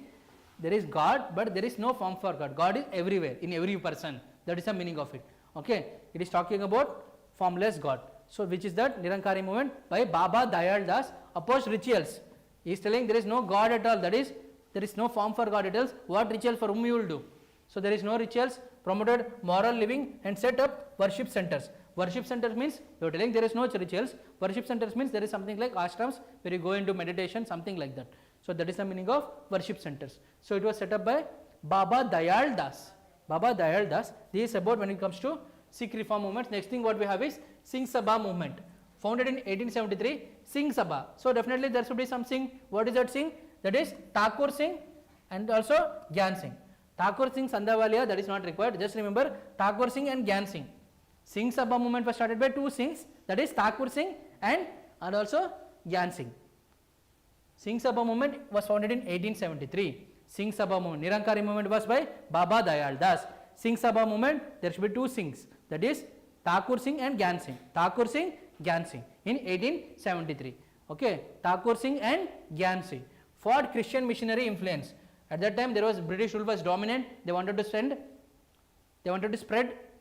[SPEAKER 1] there is God, but there is no form for God. God is everywhere, in every person. That is the meaning of it. Okay. It is talking about formless God. So which is that Nirankari movement by Baba Dayal Das, opposed rituals. He is telling there is no God at all, that is there is no form for God at all. What ritual for whom you will do? So there is no rituals, promoted moral living and set up worship centers. Worship centers means you are telling there is no rituals. Worship centers means there is something like ashrams where you go into meditation, something like that. So that is the meaning of worship centers. So it was set up by Baba Dayal Das. Baba Dayal Das. This is about when it comes to Sikh reform movements. Next thing what we have is Singh Sabha movement. Founded in 1873, Singh Sabha. So definitely there should be some Singh. What is that Singh? That is Thakur Singh and also Gyan Singh. Thakur Singh Sandhwaliya, that is not required. Just remember Thakur Singh and Gyan Singh. Singh Sabha movement was started by two Singhs, that is Thakur Singh and also Gyan Singh. Singh Sabha movement was founded in 1873. Singh Sabha movement, Nirankari movement was by Baba Dayal Das. Singh Sabha movement, there should be two Singhs, that is Thakur Singh and Gyan Singh. Thakur Singh, Gyan Singh in 1873. Okay, Thakur Singh and Gyan Singh fought Christian missionary influence. At that time there was British rule was dominant. They wanted to spread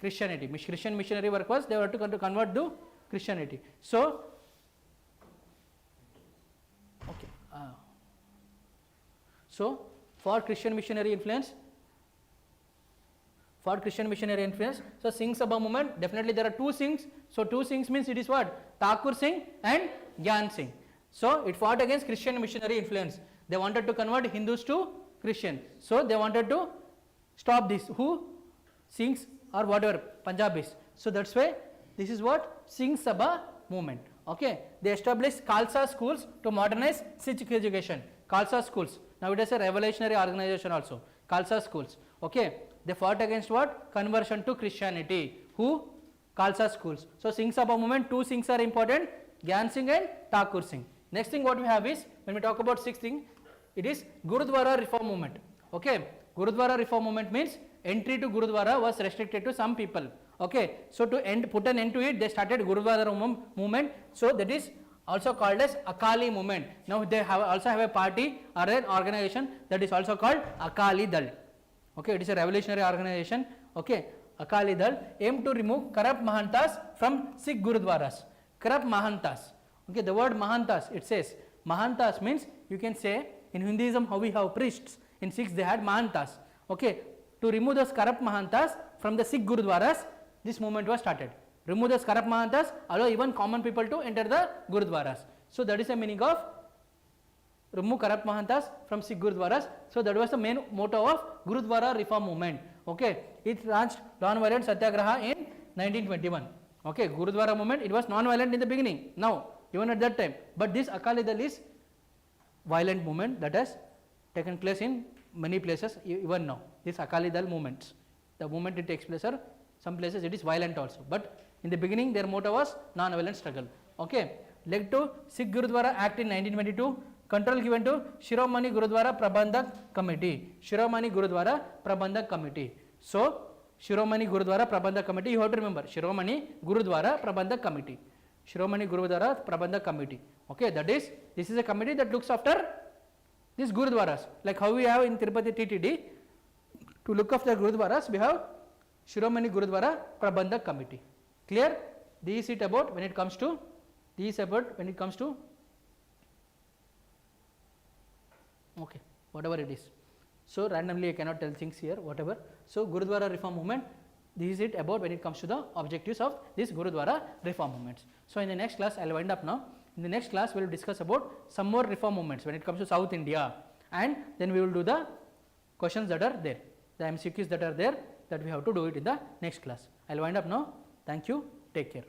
[SPEAKER 1] Christianity. Christian missionary work was they wanted to convert to Christianity. So okay, for Christian missionary influence. For Christian missionary influence. So Singh Sabha movement, definitely there are two Singhs. So two Singhs means it is what? Thakur Singh and Gyan Singh. So it fought against Christian missionary influence. They wanted to convert Hindus to Christian. So they wanted to stop this. Who? Singhs or whatever, Punjabis. So that's why this is what? Singh Sabha movement. Okay. They established Khalsa schools to modernize Sikh education. Khalsa schools. Now it is a revolutionary organization also. Khalsa schools. Okay. They fought against what? Conversion to Christianity. Who? Khalsa schools. So Singh Sabha movement, two Singhs are important, Gyan Singh and Thakur Singh. Next thing what we have is, when we talk about sixth thing, it is Gurudwara reform movement. Okay. Gurudwara reform movement means entry to Gurudwara was restricted to some people. Okay. So to put an end to it, they started Gurudwara movement. So that is also called as Akali movement. Now they also have a party or an organization that is also called Akali Dal. Okay, it is a revolutionary organization. Okay, Akali Dal aim to remove corrupt Mahantas from Sikh Gurudwaras. Corrupt Mahantas. Okay, the word Mahantas, it says Mahantas means, you can say in Hinduism how we have priests, in Sikhs they had Mahantas. Okay, to remove those corrupt Mahantas from the Sikh Gurudwaras, this movement was started. Remove those corrupt Mahantas, allow even common people to enter the Gurudwaras. So that is the meaning of remove corrupt Mahantas from Sikh Gurudwaras. So that was the main motto of Gurudwara reform movement. Okay, it launched non-violent satyagraha in 1921. Okay, Gurudwara movement, it was non-violent in the beginning, now even at that time, but this Akali Dal is violent movement that has taken place in many places even now. This Akali Dal movements, the movement it takes place, or some places it is violent also, but in the beginning their motto was non-violent struggle. Okay, led to Sikh Gurudwara Act in 1922. Control given to Shiromani Gurudwara Prabandhak Committee. Shiromani Gurudwara Prabandhak Committee. So Shiromani Gurudwara Prabandhak Committee, you have to remember Shiromani Gurudwara Prabandhak Committee. Shiromani Gurudwara Prabandhak Committee. Okay, that is, this is a committee that looks after these Gurudwaras. Like how we have in Tirupati TTD, to look after Gurudwaras, we have Shiromani Gurudwara Prabandhak Committee. Clear? This is it about when it comes to, okay, whatever it is. So randomly I cannot tell things here, whatever. So Gurudwara reform movement, this is it about when it comes to the objectives of this Gurudwara reform movements. So in the next class, I will wind up now. In the next class, we will discuss about some more reform movements when it comes to South India, and then we will do the questions that are there, the MCQs that are there, that we have to do it in the next class. I will wind up now. Thank you. Take care.